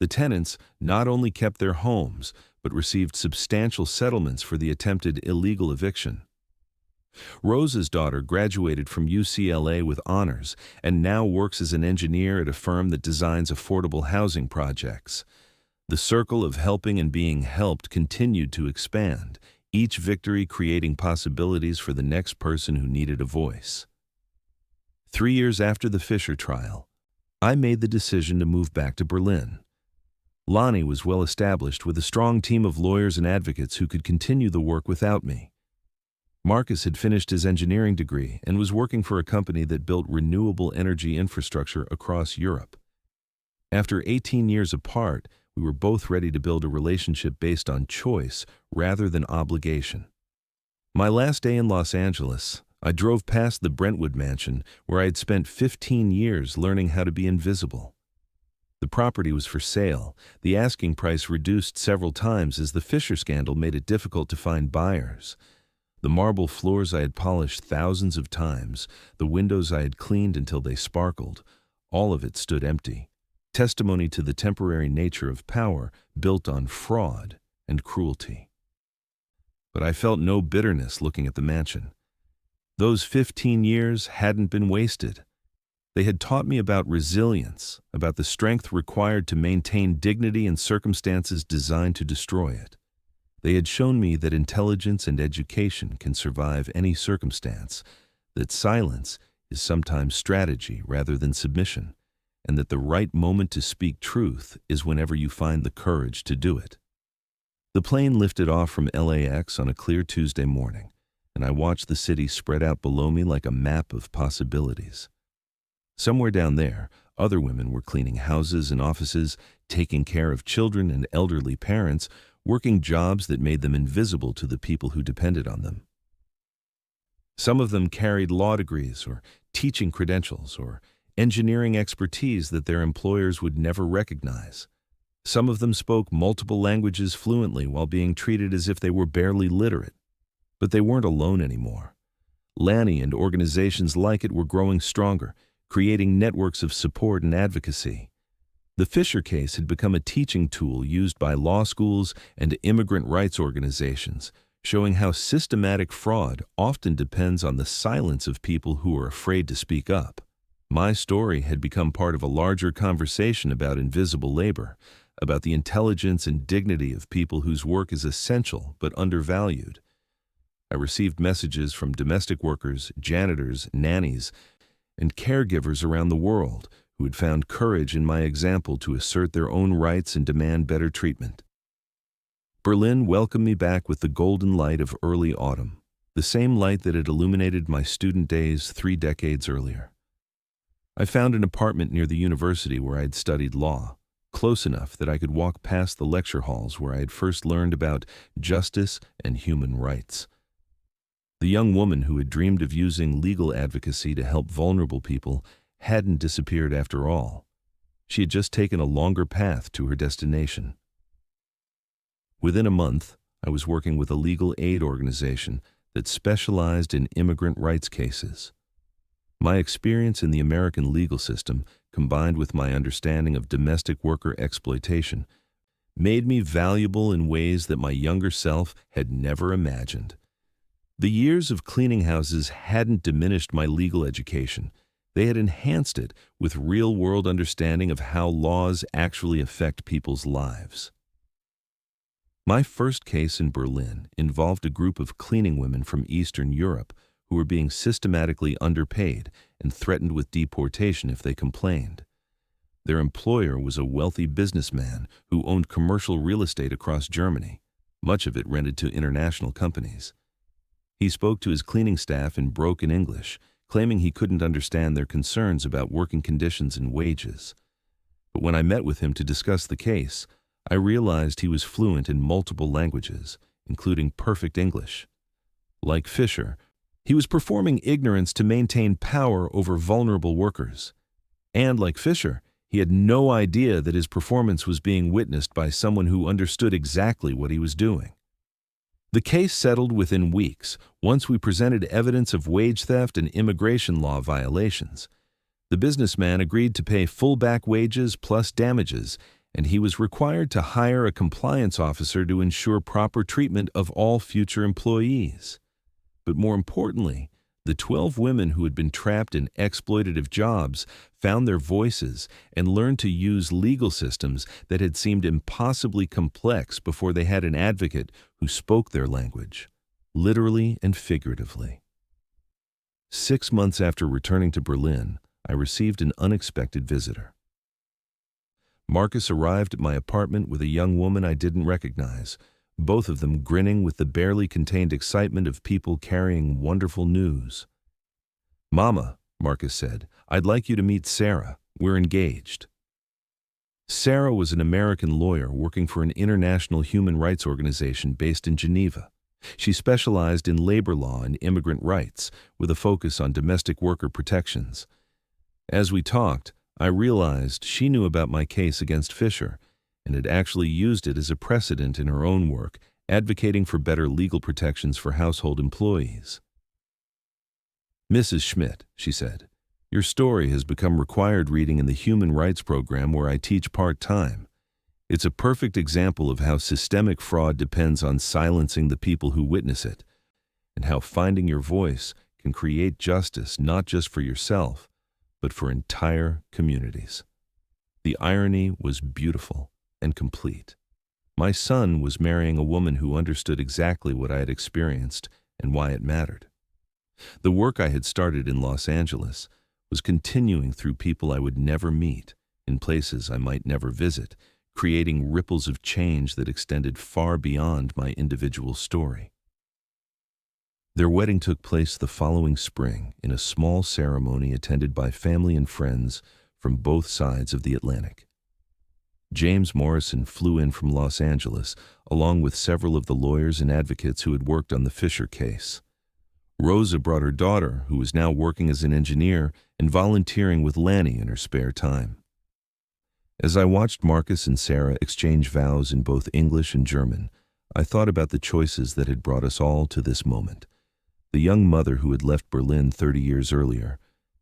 The tenants not only kept their homes, but received substantial settlements for the attempted illegal eviction. Rose's daughter graduated from UCLA with honors and now works as an engineer at a firm that designs affordable housing projects. The circle of helping and being helped continued to expand, each victory creating possibilities for the next person who needed a voice. 3 years after the Fisher trial, I made the decision to move back to Berlin. Lonnie was well established with a strong team of lawyers and advocates who could continue the work without me. Marcus had finished his engineering degree and was working for a company that built renewable energy infrastructure across Europe. After 18 years apart, we were both ready to build a relationship based on choice rather than obligation. My last day in Los Angeles, I drove past the Brentwood mansion where I had spent 15 years learning how to be invisible. The property was for sale, the asking price reduced several times as the Fisher scandal made it difficult to find buyers. The marble floors I had polished thousands of times, the windows I had cleaned until they sparkled, all of it stood empty, testimony to the temporary nature of power built on fraud and cruelty. But I felt no bitterness looking at the mansion. Those 15 years hadn't been wasted. They had taught me about resilience, about the strength required to maintain dignity in circumstances designed to destroy it. They had shown me that intelligence and education can survive any circumstance, that silence is sometimes strategy rather than submission, and that the right moment to speak truth is whenever you find the courage to do it. The plane lifted off from LAX on a clear Tuesday morning, and I watched the city spread out below me like a map of possibilities. Somewhere down there, other women were cleaning houses and offices, taking care of children and elderly parents, working jobs that made them invisible to the people who depended on them. Some of them carried law degrees or teaching credentials or engineering expertise that their employers would never recognize. Some of them spoke multiple languages fluently while being treated as if they were barely literate. But they weren't alone anymore. Lanny and organizations like it were growing stronger, creating networks of support and advocacy. The Fisher case had become a teaching tool used by law schools and immigrant rights organizations, showing how systematic fraud often depends on the silence of people who are afraid to speak up. My story had become part of a larger conversation about invisible labor, about the intelligence and dignity of people whose work is essential but undervalued. I received messages from domestic workers, janitors, nannies, and caregivers around the world who had found courage in my example to assert their own rights and demand better treatment. Berlin welcomed me back with the golden light of early autumn, the same light that had illuminated my student days 3 decades earlier. I found an apartment near the university where I had studied law, close enough that I could walk past the lecture halls where I had first learned about justice and human rights. The young woman who had dreamed of using legal advocacy to help vulnerable people hadn't disappeared after all. She had just taken a longer path to her destination. Within a month, I was working with a legal aid organization that specialized in immigrant rights cases. My experience in the American legal system, combined with my understanding of domestic worker exploitation, made me valuable in ways that my younger self had never imagined. The years of cleaning houses hadn't diminished my legal education. They had enhanced it with real-world understanding of how laws actually affect people's lives. My first case in Berlin involved a group of cleaning women from Eastern Europe who were being systematically underpaid and threatened with deportation if they complained. Their employer was a wealthy businessman who owned commercial real estate across Germany, much of it rented to international companies. He spoke to his cleaning staff in broken English, claiming he couldn't understand their concerns about working conditions and wages. But when I met with him to discuss the case, I realized he was fluent in multiple languages, including perfect English. Like Fisher, he was performing ignorance to maintain power over vulnerable workers. And like Fisher, he had no idea that his performance was being witnessed by someone who understood exactly what he was doing. The case settled within weeks, once we presented evidence of wage theft and immigration law violations. The businessman agreed to pay full back wages plus damages, and he was required to hire a compliance officer to ensure proper treatment of all future employees. But more importantly, the 12 women who had been trapped in exploitative jobs found their voices and learned to use legal systems that had seemed impossibly complex before they had an advocate who spoke their language, literally and figuratively. 6 months after returning to Berlin, I received an unexpected visitor. Marcus arrived at my apartment with a young woman I didn't recognize, both of them grinning with the barely contained excitement of people carrying wonderful news. "Mama," Marcus said, "I'd like you to meet Sarah. We're engaged." Sarah was an American lawyer working for an international human rights organization based in Geneva. She specialized in labor law and immigrant rights, with a focus on domestic worker protections. As we talked, I realized she knew about my case against Fisher, and had actually used it as a precedent in her own work, advocating for better legal protections for household employees. "Mrs. Schmidt," she said, "your story has become required reading in the Human Rights Program where I teach part-time. It's a perfect example of how systemic fraud depends on silencing the people who witness it, and how finding your voice can create justice not just for yourself, but for entire communities." The irony was beautiful and complete. My son was marrying a woman who understood exactly what I had experienced and why it mattered. The work I had started in Los Angeles was continuing through people I would never meet, in places I might never visit, creating ripples of change that extended far beyond my individual story. Their wedding took place the following spring in a small ceremony attended by family and friends from both sides of the Atlantic. James Morrison flew in from Los Angeles, along with several of the lawyers and advocates who had worked on the Fisher case. Rosa brought her daughter, who was now working as an engineer and volunteering with Lanny in her spare time. As I watched Marcus and Sarah exchange vows in both English and German, I thought about the choices that had brought us all to this moment. The young mother who had left Berlin 30 years earlier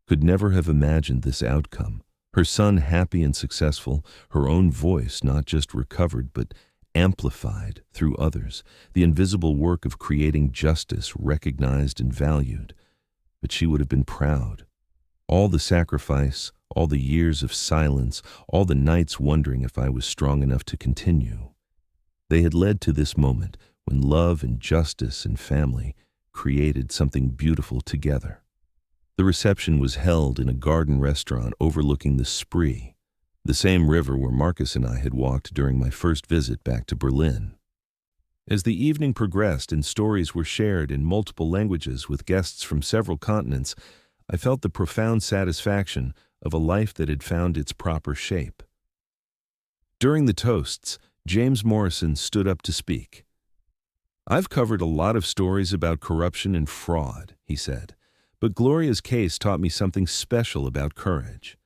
could never have imagined this outcome. Her son happy and successful, her own voice not just recovered but amplified through others, the invisible work of creating justice recognized and valued. But she would have been proud. All the sacrifice, all the years of silence, all the nights wondering if I was strong enough to continue. They had led to this moment when love and justice and family created something beautiful together. The reception was held in a garden restaurant overlooking the Spree, the same river where Marcus and I had walked during my first visit back to Berlin. As the evening progressed and stories were shared in multiple languages with guests from several continents, I felt the profound satisfaction of a life that had found its proper shape. During the toasts, James Morrison stood up to speak. "I've covered a lot of stories about corruption and fraud," he said, "but Gloria's case taught me something special about courage.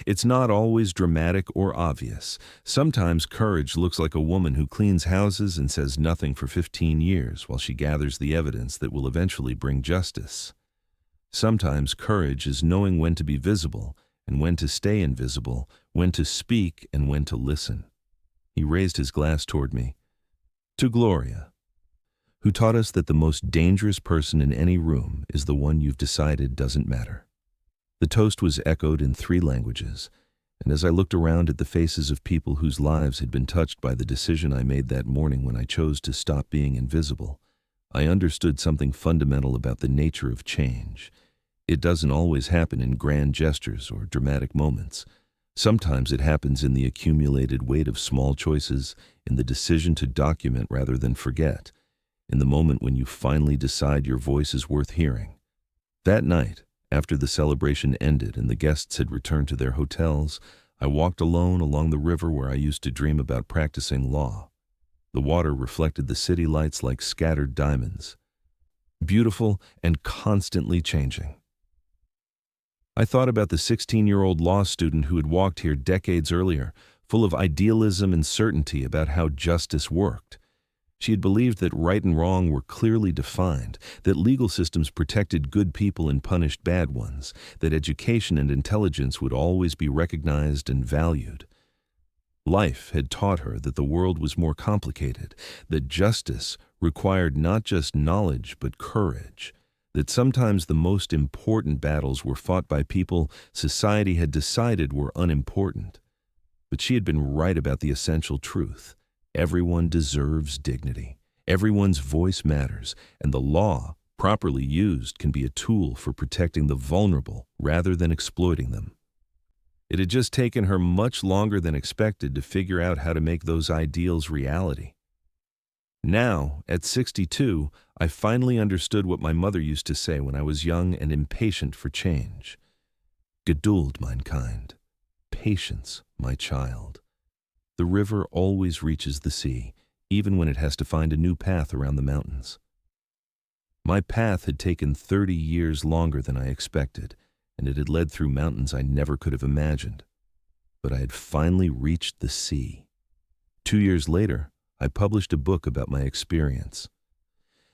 It's not always dramatic or obvious. Sometimes courage looks like a woman who cleans houses and says nothing for 15 years while she gathers the evidence that will eventually bring justice. Sometimes courage is knowing when to be visible and when to stay invisible, when to speak and when to listen." He raised his glass toward me. "To Gloria, who taught us that the most dangerous person in any room is the one you've decided doesn't matter." The toast was echoed in 3 languages, and as I looked around at the faces of people whose lives had been touched by the decision I made that morning when I chose to stop being invisible, I understood something fundamental about the nature of change. It doesn't always happen in grand gestures or dramatic moments. Sometimes it happens in the accumulated weight of small choices, in the decision to document rather than forget, in the moment when you finally decide your voice is worth hearing. That night, after the celebration ended and the guests had returned to their hotels, I walked alone along the river where I used to dream about practicing law. The water reflected the city lights like scattered diamonds, beautiful and constantly changing. I thought about the 16-year-old law student who had walked here decades earlier, full of idealism and certainty about how justice worked. She had believed that right and wrong were clearly defined, that legal systems protected good people and punished bad ones, that education and intelligence would always be recognized and valued. Life had taught her that the world was more complicated, that justice required not just knowledge but courage, that sometimes the most important battles were fought by people society had decided were unimportant. But she had been right about the essential truth. Everyone deserves dignity. Everyone's voice matters, and the law, properly used, can be a tool for protecting the vulnerable rather than exploiting them. It had just taken her much longer than expected to figure out how to make those ideals reality. Now, at 62, I finally understood what my mother used to say when I was young and impatient for change. "Geduld, mein Kind. Patience, my child. The river always reaches the sea, even when it has to find a new path around the mountains." My path had taken 30 years longer than I expected, and it had led through mountains I never could have imagined. But I had finally reached the sea. 2 years later, I published a book about my experience.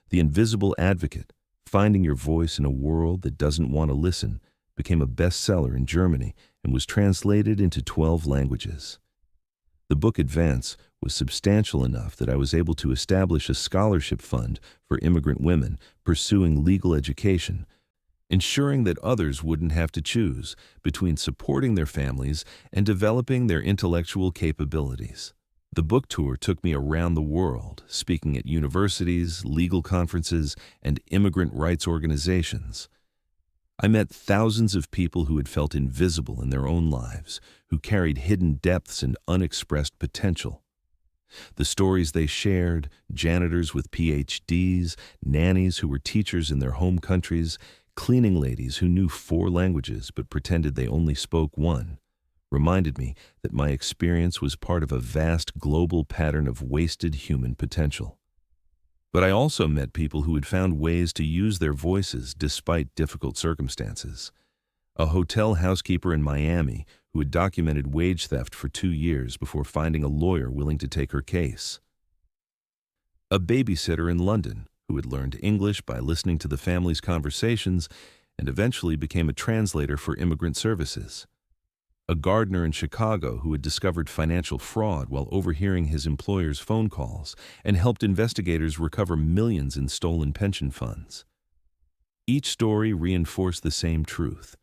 The Invisible Advocate, Finding Your Voice in a World That Doesn't Want to Listen, became a bestseller in Germany and was translated into 12 languages. The book advance was substantial enough that I was able to establish a scholarship fund for immigrant women pursuing legal education, ensuring that others wouldn't have to choose between supporting their families and developing their intellectual capabilities. The book tour took me around the world, speaking at universities, legal conferences, and immigrant rights organizations. I met thousands of people who had felt invisible in their own lives, who carried hidden depths and unexpressed potential. The stories they shared, janitors with PhDs, nannies who were teachers in their home countries, cleaning ladies who knew 4 languages but pretended they only spoke 1, reminded me that my experience was part of a vast global pattern of wasted human potential. But I also met people who had found ways to use their voices despite difficult circumstances. A hotel housekeeper in Miami who had documented wage theft for 2 years before finding a lawyer willing to take her case. A babysitter in London who had learned English by listening to the family's conversations and eventually became a translator for immigrant services. A gardener in Chicago who had discovered financial fraud while overhearing his employer's phone calls and helped investigators recover millions in stolen pension funds. Each story reinforced the same truth.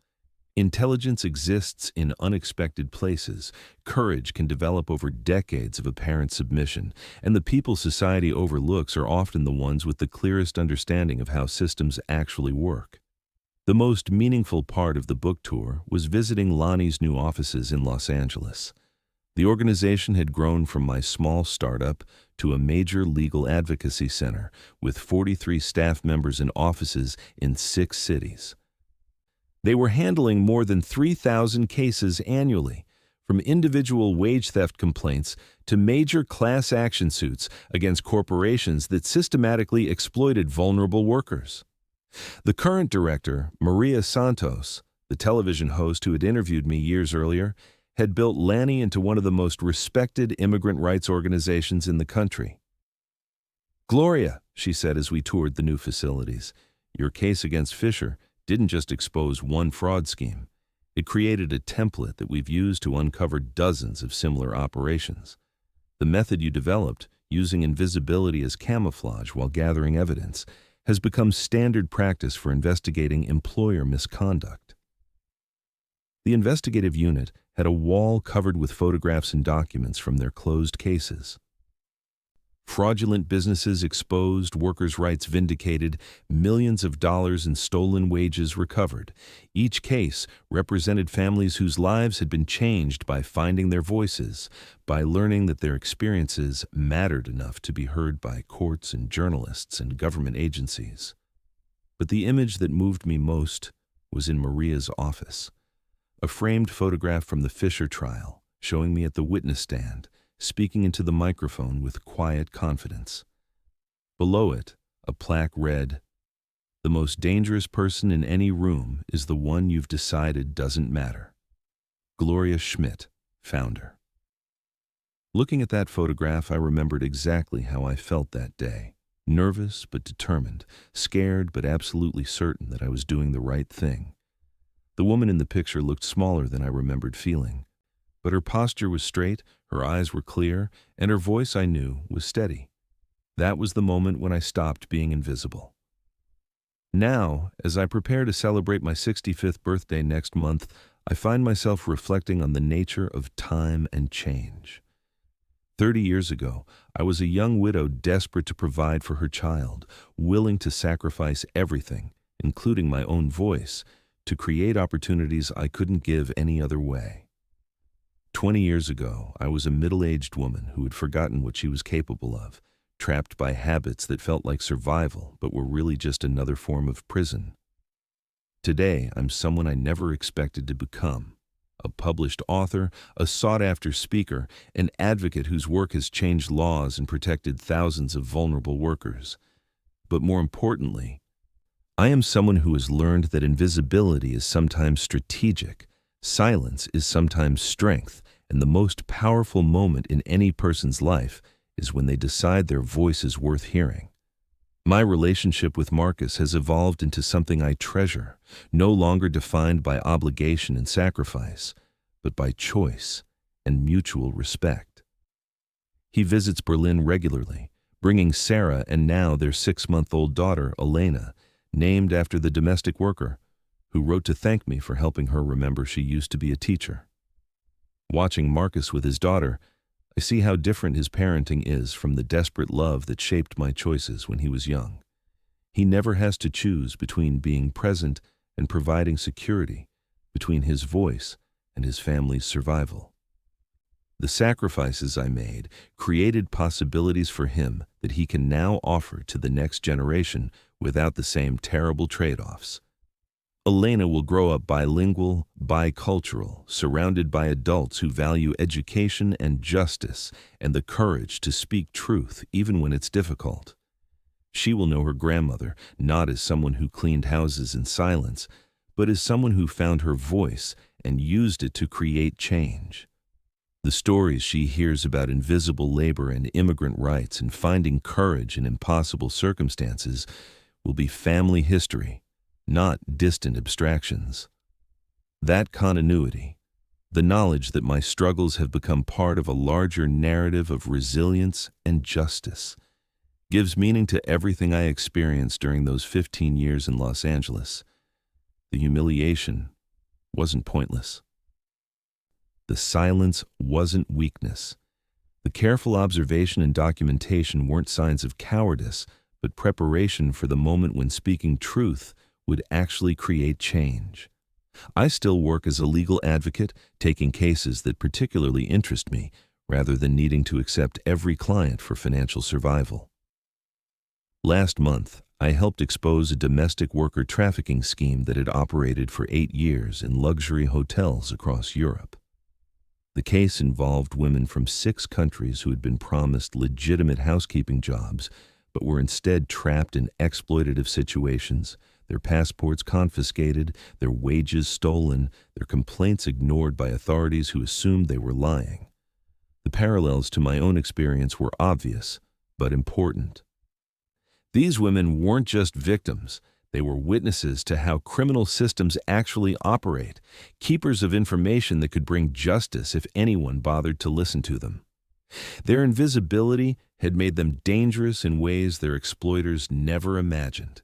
Intelligence exists in unexpected places, courage can develop over decades of apparent submission, and the people society overlooks are often the ones with the clearest understanding of how systems actually work. The most meaningful part of the book tour was visiting Lonnie's new offices in Los Angeles. The organization had grown from my small startup to a major legal advocacy center with 43 staff members and offices in 6 cities. They were handling more than 3,000 cases annually, from individual wage theft complaints to major class action suits against corporations that systematically exploited vulnerable workers. The current director, Maria Santos, the television host who had interviewed me years earlier, had built Lanny into one of the most respected immigrant rights organizations in the country. "Gloria," she said as we toured the new facilities, "your case against Fisher didn't just expose one fraud scheme. It created a template that we've used to uncover dozens of similar operations. The method you developed, using invisibility as camouflage while gathering evidence, has become standard practice for investigating employer misconduct." The investigative unit had a wall covered with photographs and documents from their closed cases. Fraudulent businesses exposed, workers' rights vindicated, millions of dollars in stolen wages recovered. Each case represented families whose lives had been changed by finding their voices, by learning that their experiences mattered enough to be heard by courts and journalists and government agencies. But the image that moved me most was in Maria's office. A framed photograph from the Fisher trial, showing me at the witness stand, speaking into the microphone with quiet confidence. Below it, a plaque read, "The most dangerous person in any room is the one you've decided doesn't matter. Gloria Schmidt, founder." Looking at that photograph, I remembered exactly how I felt that day. Nervous but determined, scared but absolutely certain that I was doing the right thing. The woman in the picture looked smaller than I remembered feeling, but her posture was straight, her eyes were clear, and her voice, I knew, was steady. That was the moment when I stopped being invisible. Now, as I prepare to celebrate my 65th birthday next month, I find myself reflecting on the nature of time and change. 30 years ago, I was a young widow desperate to provide for her child, willing to sacrifice everything, including my own voice, to create opportunities I couldn't give any other way. 20 years ago, I was a middle-aged woman who had forgotten what she was capable of, trapped by habits that felt like survival but were really just another form of prison. Today, I'm someone I never expected to become. A published author, a sought-after speaker, an advocate whose work has changed laws and protected thousands of vulnerable workers. But more importantly, I am someone who has learned that invisibility is sometimes strategic, silence is sometimes strength, and the most powerful moment in any person's life is when they decide their voice is worth hearing. My relationship with Marcus has evolved into something I treasure, no longer defined by obligation and sacrifice, but by choice and mutual respect. He visits Berlin regularly, bringing Sarah and now their 6-month-old daughter, Elena, named after the domestic worker, who wrote to thank me for helping her remember she used to be a teacher. Watching Marcus with his daughter, I see how different his parenting is from the desperate love that shaped my choices when he was young. He never has to choose between being present and providing security, between his voice and his family's survival. The sacrifices I made created possibilities for him that he can now offer to the next generation without the same terrible trade-offs. Elena will grow up bilingual, bicultural, surrounded by adults who value education and justice and the courage to speak truth even when it's difficult. She will know her grandmother not as someone who cleaned houses in silence, but as someone who found her voice and used it to create change. The stories she hears about invisible labor and immigrant rights and finding courage in impossible circumstances will be family history, not distant abstractions. That continuity, The knowledge that my struggles have become part of a larger narrative of resilience and justice gives meaning to everything I experienced during those 15 years in Los Angeles. The humiliation wasn't pointless. The silence wasn't weakness. The careful observation and documentation weren't signs of cowardice, but preparation for the moment when speaking truth would actually create change. I still work as a legal advocate, taking cases that particularly interest me, rather than needing to accept every client for financial survival. Last month, I helped expose a domestic worker trafficking scheme that had operated for 8 years in luxury hotels across Europe. The case involved women from 6 countries who had been promised legitimate housekeeping jobs, but were instead trapped in exploitative situations, their passports confiscated, their wages stolen, their complaints ignored by authorities who assumed they were lying. The parallels to my own experience were obvious, but important. These women weren't just victims. They were witnesses to how criminal systems actually operate, keepers of information that could bring justice if anyone bothered to listen to them. Their invisibility had made them dangerous in ways their exploiters never imagined.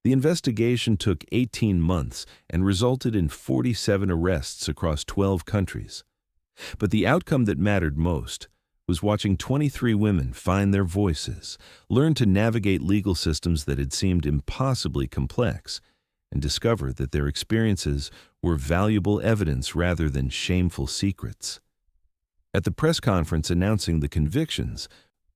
The investigation took 18 months and resulted in 47 arrests across 12 countries. But the outcome that mattered most was watching 23 women find their voices, learn to navigate legal systems that had seemed impossibly complex, and discover that their experiences were valuable evidence rather than shameful secrets. At the press conference announcing the convictions,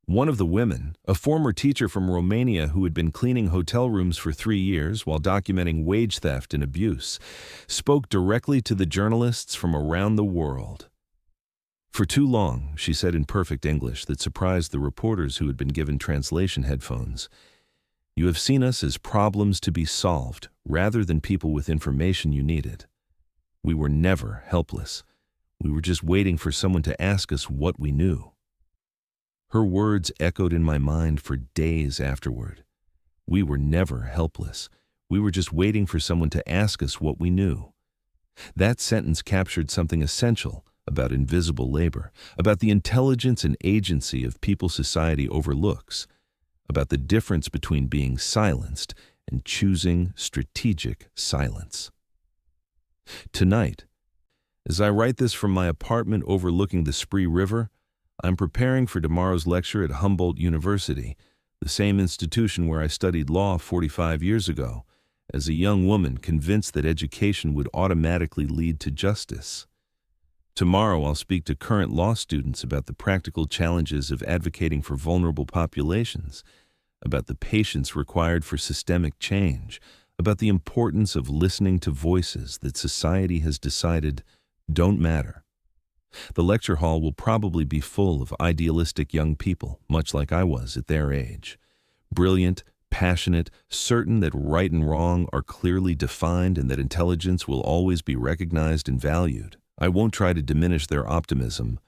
one of the women, a former teacher from Romania who had been cleaning hotel rooms for 3 years while documenting wage theft and abuse, spoke directly to the journalists from around the world. For too long, she said in perfect English that surprised the reporters who had been given translation headphones, "You have seen us as problems to be solved rather than people with information you needed. We were never helpless. We were just waiting for someone to ask us what we knew." Her words echoed in my mind for days afterward. We were never helpless. We were just waiting for someone to ask us what we knew. That sentence captured something essential about invisible labor, about the intelligence and agency of people society overlooks, about the difference between being silenced and choosing strategic silence. Tonight, as I write this from my apartment overlooking the Spree River, I'm preparing for tomorrow's lecture at Humboldt University, the same institution where I studied law 45 years ago, as a young woman convinced that education would automatically lead to justice. Tomorrow I'll speak to current law students about the practical challenges of advocating for vulnerable populations, about the patience required for systemic change, about the importance of listening to voices that society has decided don't matter. The lecture hall will probably be full of idealistic young people, much like I was at their age. Brilliant, passionate, certain that right and wrong are clearly defined and that intelligence will always be recognized and valued. I won't try to diminish their optimism,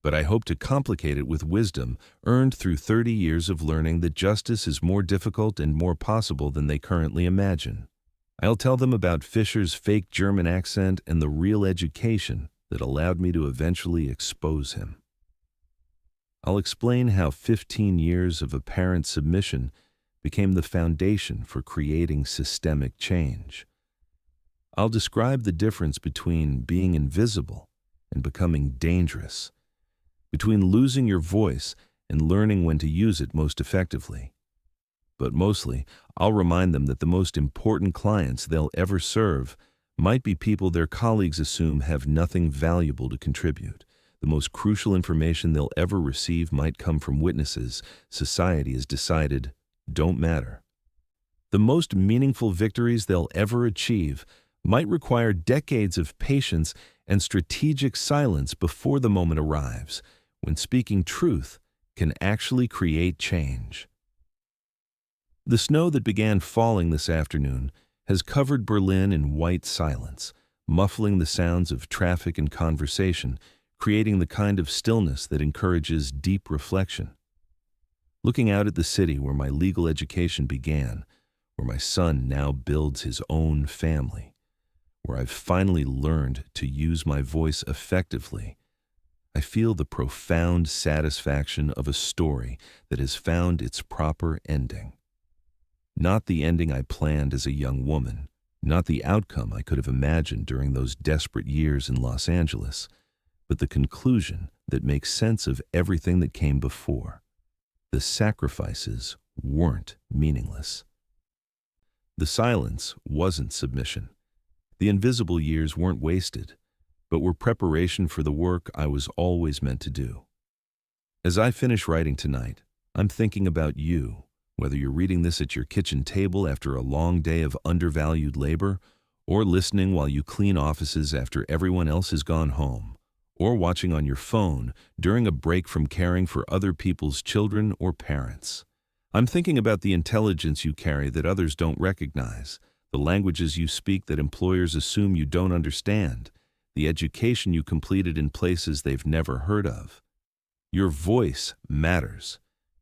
but I hope to complicate it with wisdom earned through 30 years of learning that justice is more difficult and more possible than they currently imagine. I'll tell them about Fisher's fake German accent and the real education that allowed me to eventually expose him. I'll explain how 15 years of apparent submission became the foundation for creating systemic change. I'll describe the difference between being invisible and becoming dangerous, between losing your voice and learning when to use it most effectively. But mostly, I'll remind them that the most important clients they'll ever serve might be people their colleagues assume have nothing valuable to contribute. The most crucial information they'll ever receive might come from witnesses society has decided don't matter. The most meaningful victories they'll ever achieve might require decades of patience and strategic silence before the moment arrives, when speaking truth can actually create change. The snow that began falling this afternoon has covered Berlin in white silence, muffling the sounds of traffic and conversation, creating the kind of stillness that encourages deep reflection. Looking out at the city where my legal education began, where my son now builds his own family, where I've finally learned to use my voice effectively, I feel the profound satisfaction of a story that has found its proper ending. Not the ending I planned as a young woman, not the outcome I could have imagined during those desperate years in Los Angeles, but the conclusion that makes sense of everything that came before. The sacrifices weren't meaningless. The silence wasn't submission. The invisible years weren't wasted, but were preparation for the work I was always meant to do. As I finish writing tonight, I'm thinking about you, whether you're reading this at your kitchen table after a long day of undervalued labor, or listening while you clean offices after everyone else has gone home, or watching on your phone during a break from caring for other people's children or parents. I'm thinking about the intelligence you carry that others don't recognize, the languages you speak that employers assume you don't understand, the education you completed in places they've never heard of. Your voice matters.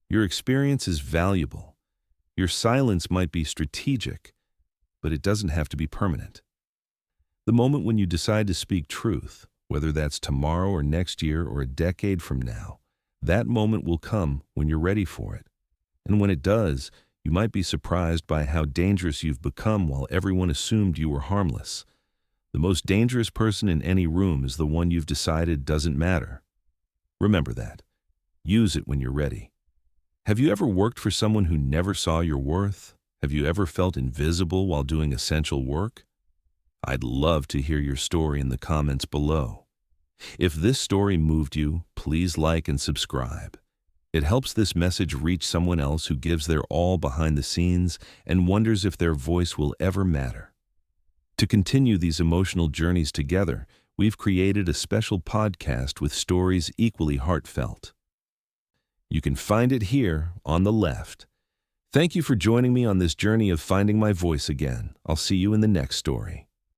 Your experience is valuable. Your silence might be strategic, but it doesn't have to be permanent. The moment when you decide to speak truth, whether that's tomorrow or next year or a decade from now, that moment will come when you're ready for it. And when it does, you might be surprised by how dangerous you've become while everyone assumed you were harmless. The most dangerous person in any room is the one you've decided doesn't matter. Remember that. Use it when you're ready. Have you ever worked for someone who never saw your worth? Have you ever felt invisible while doing essential work? I'd love to hear your story in the comments below. If this story moved you, please like and subscribe. It helps this message reach someone else who gives their all behind the scenes and wonders if their voice will ever matter. To continue these emotional journeys together, we've created a special podcast with stories equally heartfelt. You can find it here on the left. Thank you for joining me on this journey of finding my voice again. I'll see you in the next story.